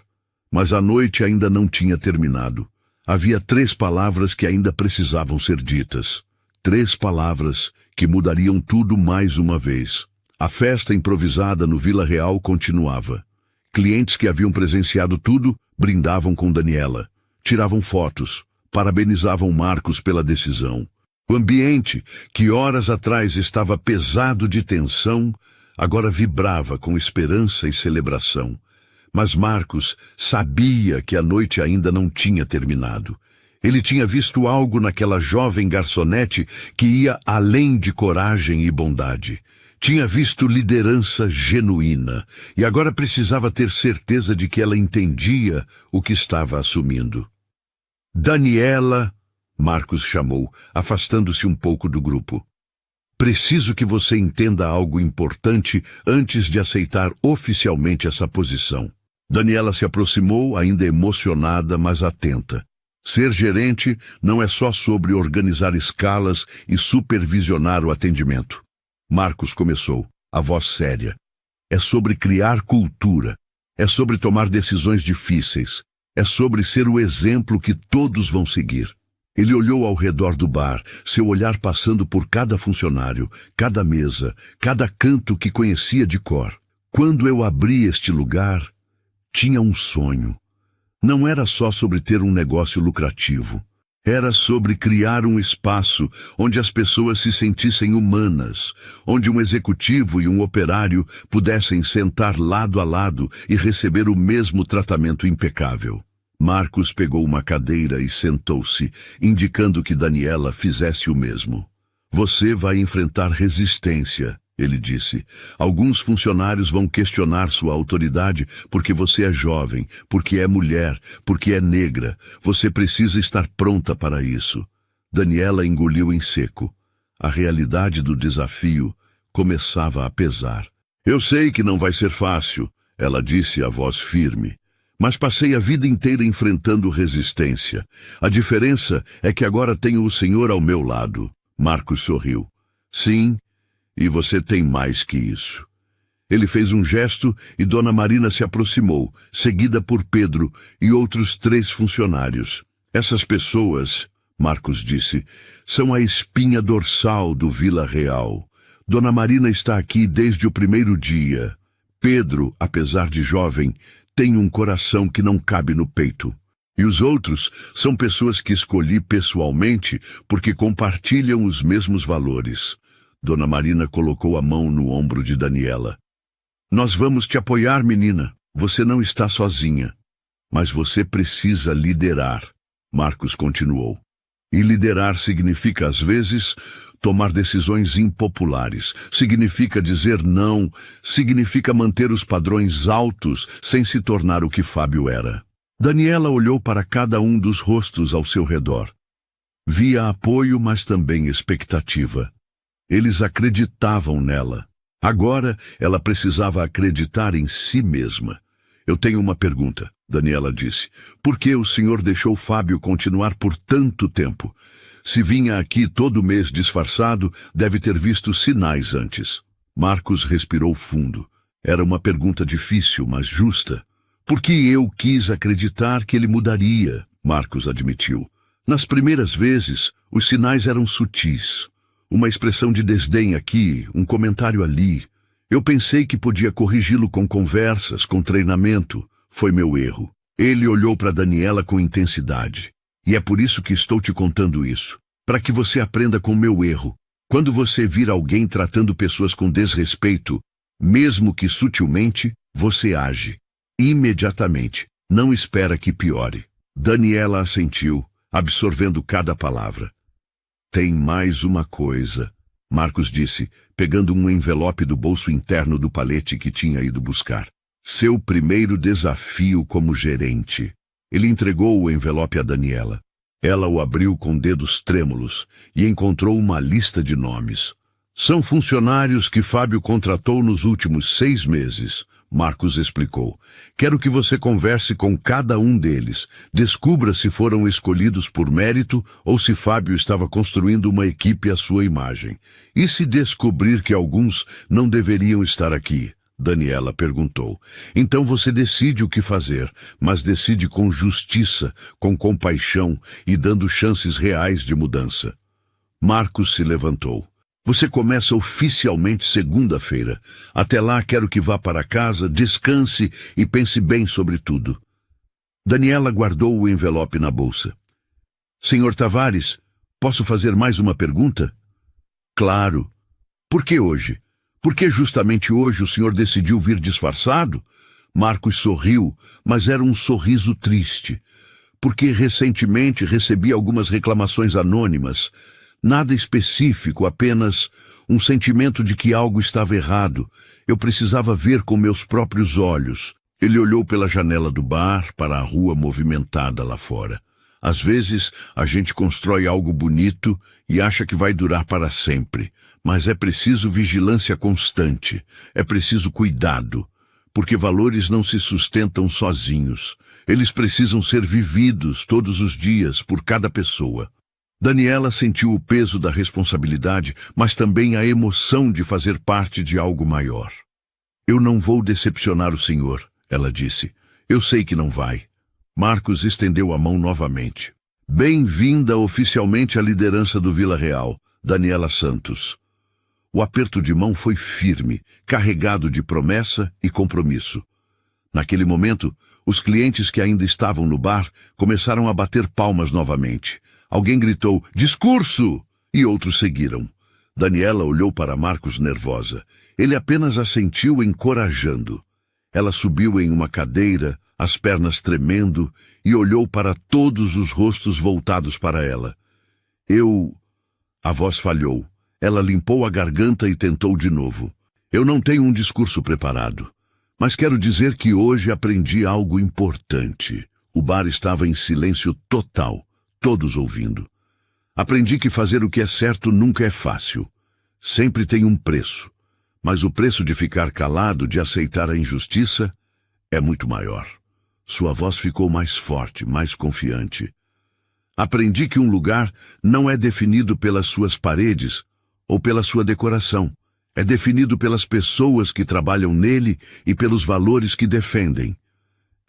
Mas a noite ainda não tinha terminado. Havia 3 palavras que ainda precisavam ser ditas. 3 palavras que mudariam tudo mais uma vez. A festa improvisada no Vila Real continuava. Clientes que haviam presenciado tudo brindavam com Daniela, tiravam fotos, parabenizavam Marcos pela decisão. O ambiente, que horas atrás estava pesado de tensão, agora vibrava com esperança e celebração. Mas Marcos sabia que a noite ainda não tinha terminado. Ele tinha visto algo naquela jovem garçonete que ia além de coragem e bondade. Tinha visto liderança genuína e agora precisava ter certeza de que ela entendia o que estava assumindo. Daniela, Marcos chamou, afastando-se um pouco do grupo. Preciso que você entenda algo importante antes de aceitar oficialmente essa posição. Daniela se aproximou, ainda emocionada, mas atenta. Ser gerente não é só sobre organizar escalas e supervisionar o atendimento. Marcos começou, a voz séria. É sobre criar cultura. É sobre tomar decisões difíceis. É sobre ser o exemplo que todos vão seguir. Ele olhou ao redor do bar, seu olhar passando por cada funcionário, cada mesa, cada canto que conhecia de cor. Quando eu abri este lugar, tinha um sonho. Não era só sobre ter um negócio lucrativo. Era sobre criar um espaço onde as pessoas se sentissem humanas, onde um executivo e um operário pudessem sentar lado a lado e receber o mesmo tratamento impecável. Marcos pegou uma cadeira e sentou-se, indicando que Daniela fizesse o mesmo. Você vai enfrentar resistência, ele disse. Alguns funcionários vão questionar sua autoridade porque você é jovem, porque é mulher, porque é negra. Você precisa estar pronta para isso. Daniela engoliu em seco. A realidade do desafio começava a pesar. Eu sei que não vai ser fácil, ela disse a voz firme. Mas passei a vida inteira enfrentando resistência. A diferença é que agora tenho o Senhor ao meu lado. Marcos sorriu. Sim, e você tem mais que isso. Ele fez um gesto e Dona Marina se aproximou, seguida por Pedro e outros 3 funcionários. Essas pessoas, Marcos disse, são a espinha dorsal do Vila Real. Dona Marina está aqui desde o primeiro dia. Pedro, apesar de jovem, tem um coração que não cabe no peito. E os outros são pessoas que escolhi pessoalmente porque compartilham os mesmos valores. Dona Marina colocou a mão no ombro de Daniela. Nós vamos te apoiar, menina. Você não está sozinha. Mas você precisa liderar, Marcos continuou. E liderar significa, às vezes, tomar decisões impopulares. Significa dizer não. Significa manter os padrões altos sem se tornar o que Fábio era. Daniela olhou para cada um dos rostos ao seu redor. Via apoio, mas também expectativa. Eles acreditavam nela. Agora, ela precisava acreditar em si mesma. Eu tenho uma pergunta, Daniela disse. Por que o senhor deixou Fábio continuar por tanto tempo? Se vinha aqui todo mês disfarçado, deve ter visto sinais antes. Marcos respirou fundo. Era uma pergunta difícil, mas justa. Porque eu quis acreditar que ele mudaria, Marcos admitiu. Nas primeiras vezes, os sinais eram sutis. Uma expressão de desdém aqui, um comentário ali. Eu pensei que podia corrigi-lo com conversas, com treinamento. Foi meu erro. Ele olhou para Daniela com intensidade. E é por isso que estou te contando isso. Para que você aprenda com meu erro. Quando você vir alguém tratando pessoas com desrespeito, mesmo que sutilmente, você age. Imediatamente. Não espera que piore. Daniela assentiu, absorvendo cada palavra. Tem mais uma coisa, Marcos disse, pegando um envelope do bolso interno do palete que tinha ido buscar. Seu primeiro desafio como gerente. Ele entregou o envelope a Daniela. Ela o abriu com dedos trêmulos e encontrou uma lista de nomes. São funcionários que Fábio contratou nos últimos 6 meses, Marcos explicou. Quero que você converse com cada um deles. Descubra se foram escolhidos por mérito ou se Fábio estava construindo uma equipe à sua imagem. E se descobrir que alguns não deveriam estar aqui? Daniela perguntou. Então você decide o que fazer, mas decide com justiça, com compaixão e dando chances reais de mudança. Marcos se levantou. Você começa oficialmente segunda-feira. Até lá quero que vá para casa, descanse e pense bem sobre tudo. Daniela guardou o envelope na bolsa. Senhor Tavares, posso fazer mais uma pergunta? Claro. Por que hoje? Por que justamente hoje o senhor decidiu vir disfarçado? Marcos sorriu, mas era um sorriso triste. Porque recentemente recebi algumas reclamações anônimas. Nada específico, apenas um sentimento de que algo estava errado. Eu precisava ver com meus próprios olhos. Ele olhou pela janela do bar para a rua movimentada lá fora. Às vezes, a gente constrói algo bonito e acha que vai durar para sempre. Mas é preciso vigilância constante. É preciso cuidado. Porque valores não se sustentam sozinhos. Eles precisam ser vividos todos os dias por cada pessoa. Daniela sentiu o peso da responsabilidade, mas também a emoção de fazer parte de algo maior. Eu não vou decepcionar o senhor, ela disse. Eu sei que não vai. Marcos estendeu a mão novamente. Bem-vinda oficialmente à liderança do Vila Real, Daniela Santos. O aperto de mão foi firme, carregado de promessa e compromisso. Naquele momento, os clientes que ainda estavam no bar começaram a bater palmas novamente. Alguém gritou, discurso! E outros seguiram. Daniela olhou para Marcos nervosa. Ele apenas assentiu encorajando. Ela subiu em uma cadeira, as pernas tremendo, e olhou para todos os rostos voltados para ela. A voz falhou. Ela limpou a garganta e tentou de novo. Eu não tenho um discurso preparado, mas quero dizer que hoje aprendi algo importante. O bar estava em silêncio total. Todos ouvindo. Aprendi que fazer o que é certo nunca é fácil. Sempre tem um preço. Mas o preço de ficar calado, de aceitar a injustiça, é muito maior. Sua voz ficou mais forte, mais confiante. Aprendi que um lugar não é definido pelas suas paredes ou pela sua decoração. É definido pelas pessoas que trabalham nele e pelos valores que defendem.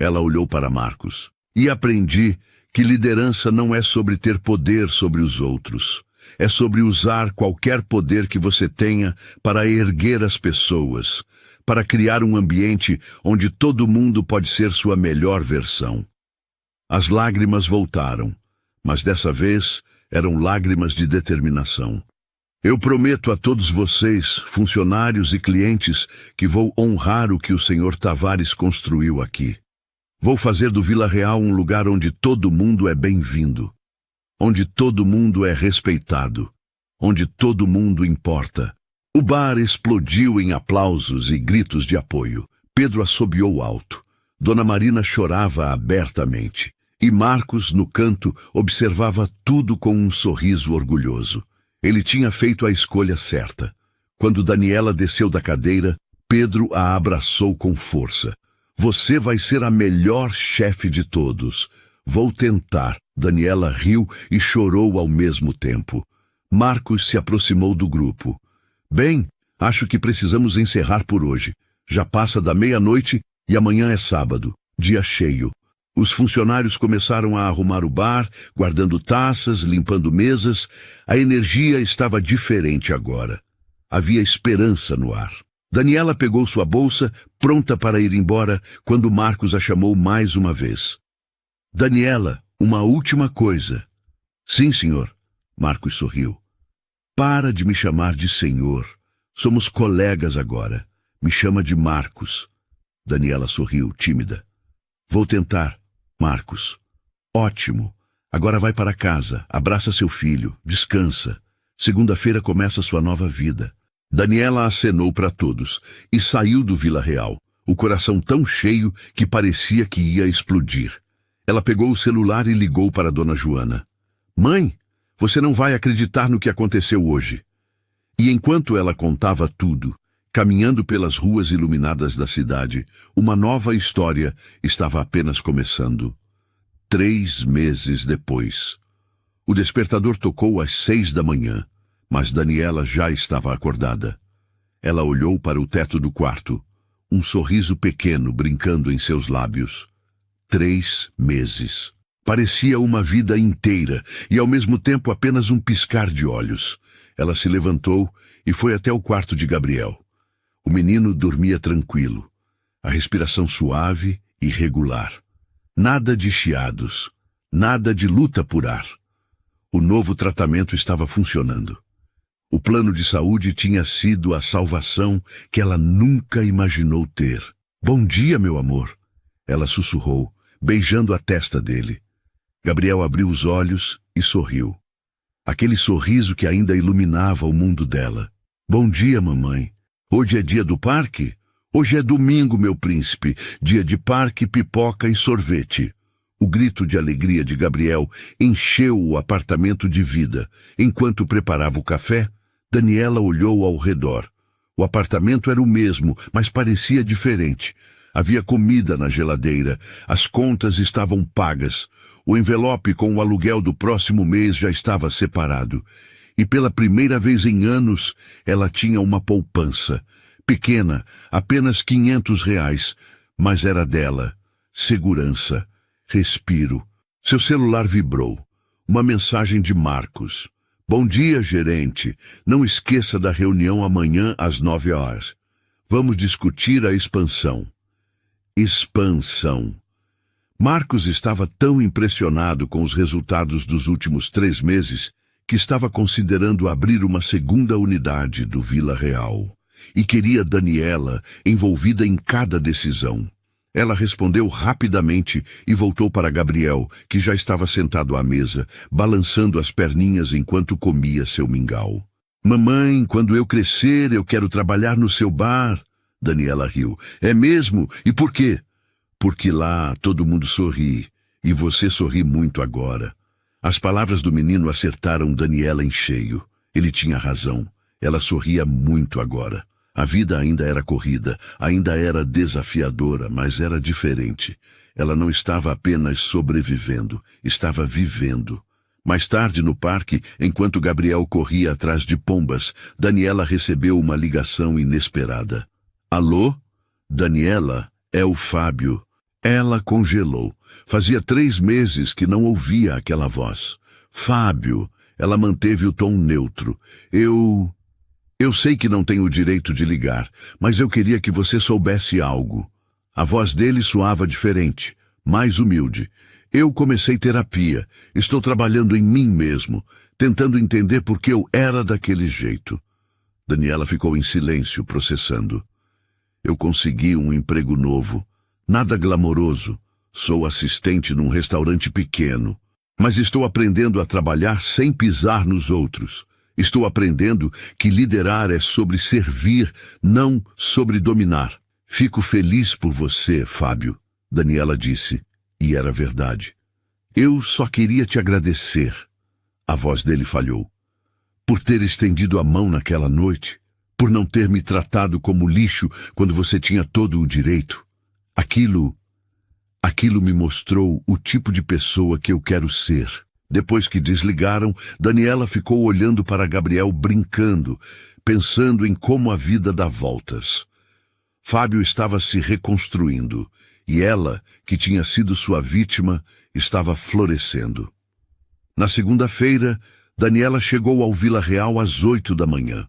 Ela olhou para Marcos. E aprendi que liderança não é sobre ter poder sobre os outros. É sobre usar qualquer poder que você tenha para erguer as pessoas, para criar um ambiente onde todo mundo pode ser sua melhor versão. As lágrimas voltaram, mas dessa vez eram lágrimas de determinação. Eu prometo a todos vocês, funcionários e clientes, que vou honrar o que o Sr. Tavares construiu aqui. Vou fazer do Vila Real um lugar onde todo mundo é bem-vindo, onde todo mundo é respeitado, onde todo mundo importa. O bar explodiu em aplausos e gritos de apoio. Pedro assobiou alto. Dona Marina chorava abertamente. E Marcos, no canto, observava tudo com um sorriso orgulhoso. Ele tinha feito a escolha certa. Quando Daniela desceu da cadeira, Pedro a abraçou com força. Você vai ser a melhor chefe de todos. Vou tentar, Daniela riu e chorou ao mesmo tempo. Marcos se aproximou do grupo. Bem, acho que precisamos encerrar por hoje. Já passa da meia-noite e amanhã é sábado, dia cheio. Os funcionários começaram a arrumar o bar, guardando taças, limpando mesas. A energia estava diferente agora. Havia esperança no ar. Daniela pegou sua bolsa, pronta para ir embora, quando Marcos a chamou mais uma vez. Daniela, uma última coisa. Sim, senhor. Marcos sorriu. Para de me chamar de senhor. Somos colegas agora. Me chama de Marcos. Daniela sorriu, tímida. Vou tentar, Marcos. Ótimo. Agora vai para casa, abraça seu filho, descansa. Segunda-feira começa sua nova vida. Daniela acenou para todos e saiu do Vila Real, o coração tão cheio que parecia que ia explodir. Ela pegou o celular e ligou para Dona Joana. Mãe, você não vai acreditar no que aconteceu hoje. E enquanto ela contava tudo, caminhando pelas ruas iluminadas da cidade, uma nova história estava apenas começando. 3 meses depois. O despertador tocou às 6 da manhã, mas Daniela já estava acordada. Ela olhou para o teto do quarto, um sorriso pequeno brincando em seus lábios. 3 meses. Parecia uma vida inteira e ao mesmo tempo apenas um piscar de olhos. Ela se levantou e foi até o quarto de Gabriel. O menino dormia tranquilo, a respiração suave e regular. Nada de chiados, nada de luta por ar. O novo tratamento estava funcionando. O plano de saúde tinha sido a salvação que ela nunca imaginou ter. Bom dia, meu amor, ela sussurrou, beijando a testa dele. Gabriel abriu os olhos e sorriu. Aquele sorriso que ainda iluminava o mundo dela. Bom dia, mamãe. Hoje é dia do parque? Hoje é domingo, meu príncipe. Dia de parque, pipoca e sorvete. O grito de alegria de Gabriel encheu o apartamento de vida. Enquanto preparava o café, Daniela olhou ao redor. O apartamento era o mesmo, mas parecia diferente. Havia comida na geladeira, as contas estavam pagas, o envelope com o aluguel do próximo mês já estava separado. E pela primeira vez em anos, ela tinha uma poupança. Pequena, apenas R$ 500, mas era dela. Segurança, respiro. Seu celular vibrou. Uma mensagem de Marcos. Bom dia, gerente. Não esqueça da reunião amanhã às 9 horas. Vamos discutir a expansão. Expansão. Marcos estava tão impressionado com os resultados dos últimos 3 meses que estava considerando abrir uma segunda unidade do Vila Real e queria Daniela envolvida em cada decisão. Ela respondeu rapidamente e voltou para Gabriel, que já estava sentado à mesa, balançando as perninhas enquanto comia seu mingau. Mamãe, quando eu crescer, eu quero trabalhar no seu bar. Daniela riu. É mesmo? E por quê? Porque lá todo mundo sorri, e você sorri muito agora. As palavras do menino acertaram Daniela em cheio. Ele tinha razão. Ela sorria muito agora. A vida ainda era corrida, ainda era desafiadora, mas era diferente. Ela não estava apenas sobrevivendo, estava vivendo. Mais tarde, no parque, enquanto Gabriel corria atrás de pombas, Daniela recebeu uma ligação inesperada. Alô? Daniela, é o Fábio. Ela congelou. Fazia 3 meses que não ouvia aquela voz. Fábio. Ela manteve o tom neutro. Eu sei que não tenho o direito de ligar, mas eu queria que você soubesse algo. A voz dele soava diferente, mais humilde. Eu comecei terapia. Estou trabalhando em mim mesmo, tentando entender por que eu era daquele jeito. Daniela ficou em silêncio, processando. Eu consegui um emprego novo. Nada glamouroso. Sou assistente num restaurante pequeno. Mas estou aprendendo a trabalhar sem pisar nos outros. Estou aprendendo que liderar é sobre servir, não sobre dominar. Fico feliz por você, Fábio, Daniela disse, e era verdade. Eu só queria te agradecer. A voz dele falhou. Por ter estendido a mão naquela noite, por não ter me tratado como lixo quando você tinha todo o direito. Aquilo me mostrou o tipo de pessoa que eu quero ser. Depois que desligaram, Daniela ficou olhando para Gabriel brincando, pensando em como a vida dá voltas. Fábio estava se reconstruindo, e ela, que tinha sido sua vítima, estava florescendo. Na segunda-feira, Daniela chegou ao Vila Real às 8 da manhã.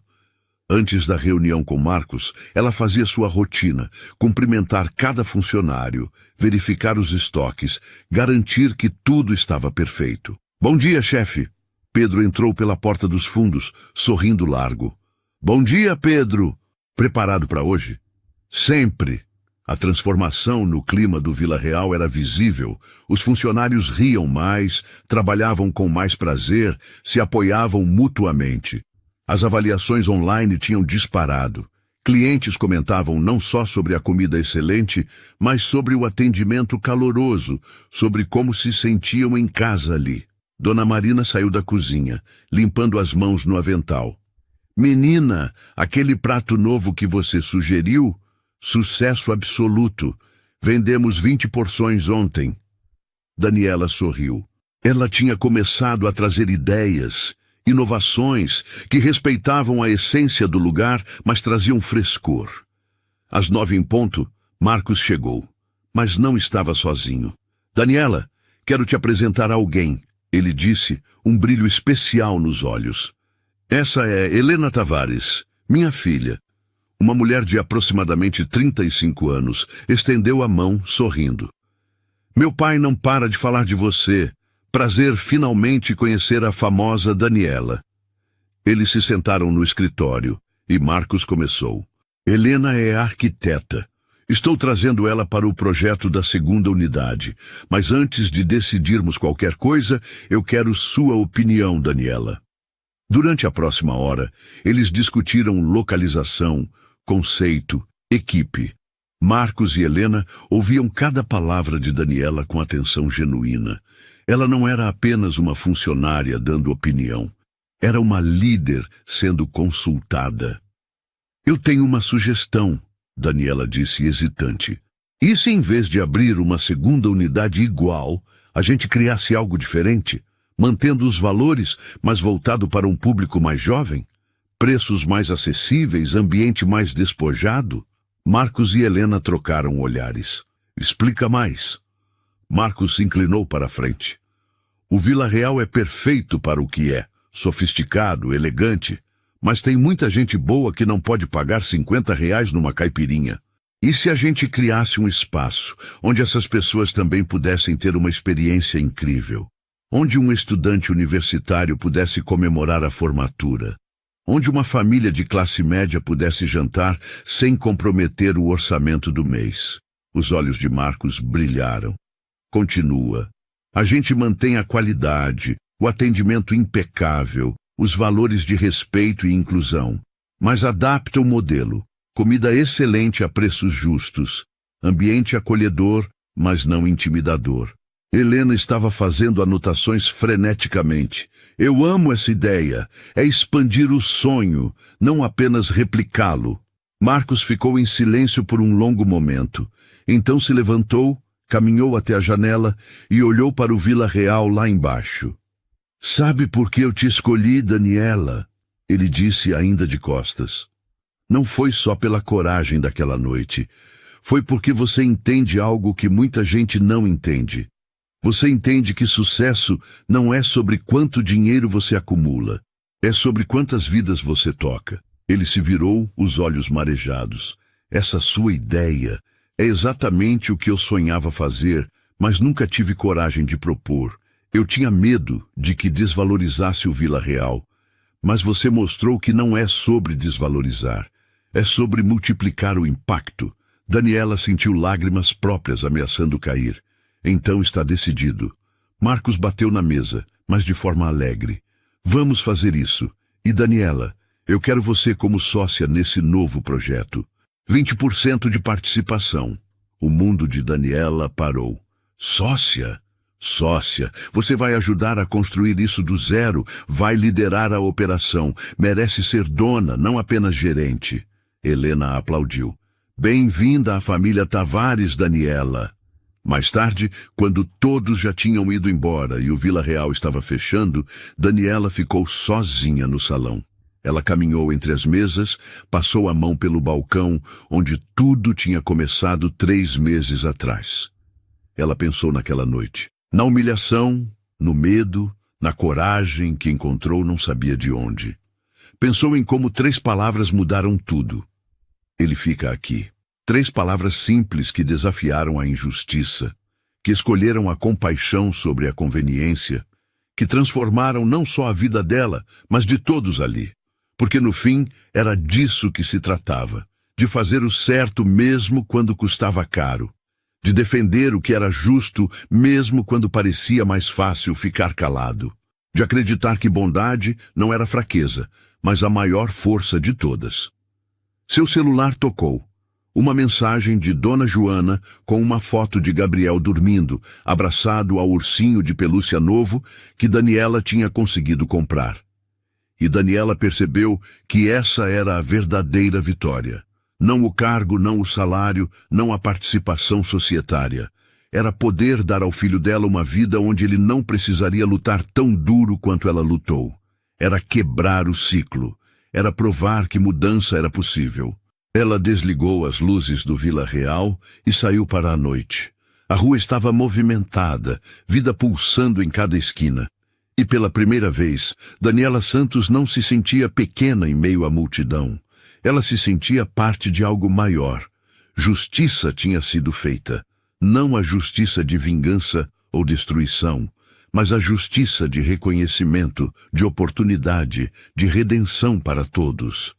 Antes da reunião com Marcos, ela fazia sua rotina, cumprimentar cada funcionário, verificar os estoques, garantir que tudo estava perfeito. Bom dia, chefe. Pedro entrou pela porta dos fundos, sorrindo largo. Bom dia, Pedro. Preparado para hoje? Sempre. A transformação no clima do Vila Real era visível. Os funcionários riam mais, trabalhavam com mais prazer, se apoiavam mutuamente. As avaliações online tinham disparado. Clientes comentavam não só sobre a comida excelente, mas sobre o atendimento caloroso, sobre como se sentiam em casa ali. Dona Marina saiu da cozinha, limpando as mãos no avental. Menina, aquele prato novo que você sugeriu? Sucesso absoluto. Vendemos 20 porções ontem. Daniela sorriu. Ela tinha começado a trazer ideias, inovações que respeitavam a essência do lugar, mas traziam frescor. Às 9 em ponto, Marcos chegou, mas não estava sozinho. Daniela, quero te apresentar alguém, ele disse, um brilho especial nos olhos. Essa é Helena Tavares, minha filha. Uma mulher de aproximadamente 35 anos estendeu a mão, sorrindo. Meu pai não para de falar de você. Prazer finalmente conhecer a famosa Daniela. Eles se sentaram no escritório e Marcos começou. Helena é arquiteta. Estou trazendo ela para o projeto da segunda unidade. Mas antes de decidirmos qualquer coisa, eu quero sua opinião, Daniela. Durante a próxima hora, eles discutiram localização, conceito, equipe. Marcos e Helena ouviam cada palavra de Daniela com atenção genuína. Ela não era apenas uma funcionária dando opinião. Era uma líder sendo consultada. Eu tenho uma sugestão, Daniela disse hesitante. E se em vez de abrir uma segunda unidade igual, a gente criasse algo diferente, mantendo os valores, mas voltado para um público mais jovem? Preços mais acessíveis, ambiente mais despojado? Marcos e Helena trocaram olhares. Explica mais. Marcos se inclinou para a frente. O Vila Real é perfeito para o que é, sofisticado, elegante, mas tem muita gente boa que não pode pagar R$ 50 numa caipirinha. E se a gente criasse um espaço onde essas pessoas também pudessem ter uma experiência incrível? Onde um estudante universitário pudesse comemorar a formatura? Onde uma família de classe média pudesse jantar sem comprometer o orçamento do mês? Os olhos de Marcos brilharam. Continua. A gente mantém a qualidade, o atendimento impecável, os valores de respeito e inclusão, mas adapta o modelo. Comida excelente a preços justos, ambiente acolhedor, mas não intimidador. Helena estava fazendo anotações freneticamente. Eu amo essa ideia. É expandir o sonho, não apenas replicá-lo. Marcos ficou em silêncio por um longo momento. Então se levantou, caminhou até a janela e olhou para o Vila Real lá embaixo. Sabe por que eu te escolhi, Daniela? Ele disse ainda de costas. Não foi só pela coragem daquela noite. Foi porque você entende algo que muita gente não entende. Você entende que sucesso não é sobre quanto dinheiro você acumula. É sobre quantas vidas você toca. Ele se virou, os olhos marejados. Essa sua ideia é exatamente o que eu sonhava fazer, mas nunca tive coragem de propor. Eu tinha medo de que desvalorizasse o Vila Real. Mas você mostrou que não é sobre desvalorizar. É sobre multiplicar o impacto. Daniela sentiu lágrimas próprias ameaçando cair. Então está decidido. Marcos bateu na mesa, mas de forma alegre. Vamos fazer isso. E Daniela, eu quero você como sócia nesse novo projeto. 20% de participação. O mundo de Daniela parou. Sócia? Sócia, você vai ajudar a construir isso do zero, vai liderar a operação, merece ser dona, não apenas gerente. Helena aplaudiu. Bem-vinda à família Tavares, Daniela. Mais tarde, quando todos já tinham ido embora e o Vila Real estava fechando, Daniela ficou sozinha no salão. Ela caminhou entre as mesas, passou a mão pelo balcão, onde tudo tinha começado 3 meses atrás. Ela pensou naquela noite, na humilhação, no medo, na coragem que encontrou não sabia de onde. Pensou em como 3 palavras mudaram tudo. Ele fica aqui. 3 palavras simples que desafiaram a injustiça, que escolheram a compaixão sobre a conveniência, que transformaram não só a vida dela, mas de todos ali. Porque no fim era disso que se tratava, de fazer o certo mesmo quando custava caro, de defender o que era justo mesmo quando parecia mais fácil ficar calado, de acreditar que bondade não era fraqueza, mas a maior força de todas. Seu celular tocou. Uma mensagem de Dona Joana com uma foto de Gabriel dormindo, abraçado ao ursinho de pelúcia novo que Daniela tinha conseguido comprar. E Daniela percebeu que essa era a verdadeira vitória. Não o cargo, não o salário, não a participação societária. Era poder dar ao filho dela uma vida onde ele não precisaria lutar tão duro quanto ela lutou. Era quebrar o ciclo. Era provar que mudança era possível. Ela desligou as luzes do Vila Real e saiu para a noite. A rua estava movimentada, vida pulsando em cada esquina. E pela primeira vez, Daniela Santos não se sentia pequena em meio à multidão. Ela se sentia parte de algo maior. Justiça tinha sido feita. Não a justiça de vingança ou destruição, mas a justiça de reconhecimento, de oportunidade, de redenção para todos.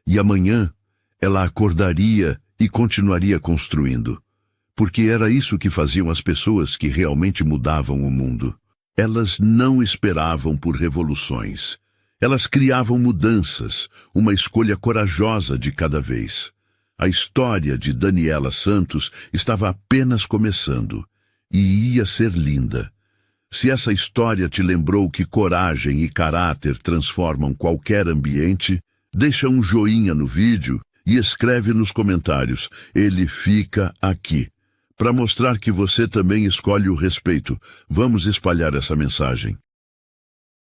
E amanhã, ela acordaria e continuaria construindo. Porque era isso que faziam as pessoas que realmente mudavam o mundo. Elas não esperavam por revoluções. Elas criavam mudanças, uma escolha corajosa de cada vez. A história de Daniela Santos estava apenas começando, e ia ser linda. Se essa história te lembrou que coragem e caráter transformam qualquer ambiente, deixa um joinha no vídeo e escreve nos comentários, ele fica aqui. Para mostrar que você também escolhe o respeito, vamos espalhar essa mensagem.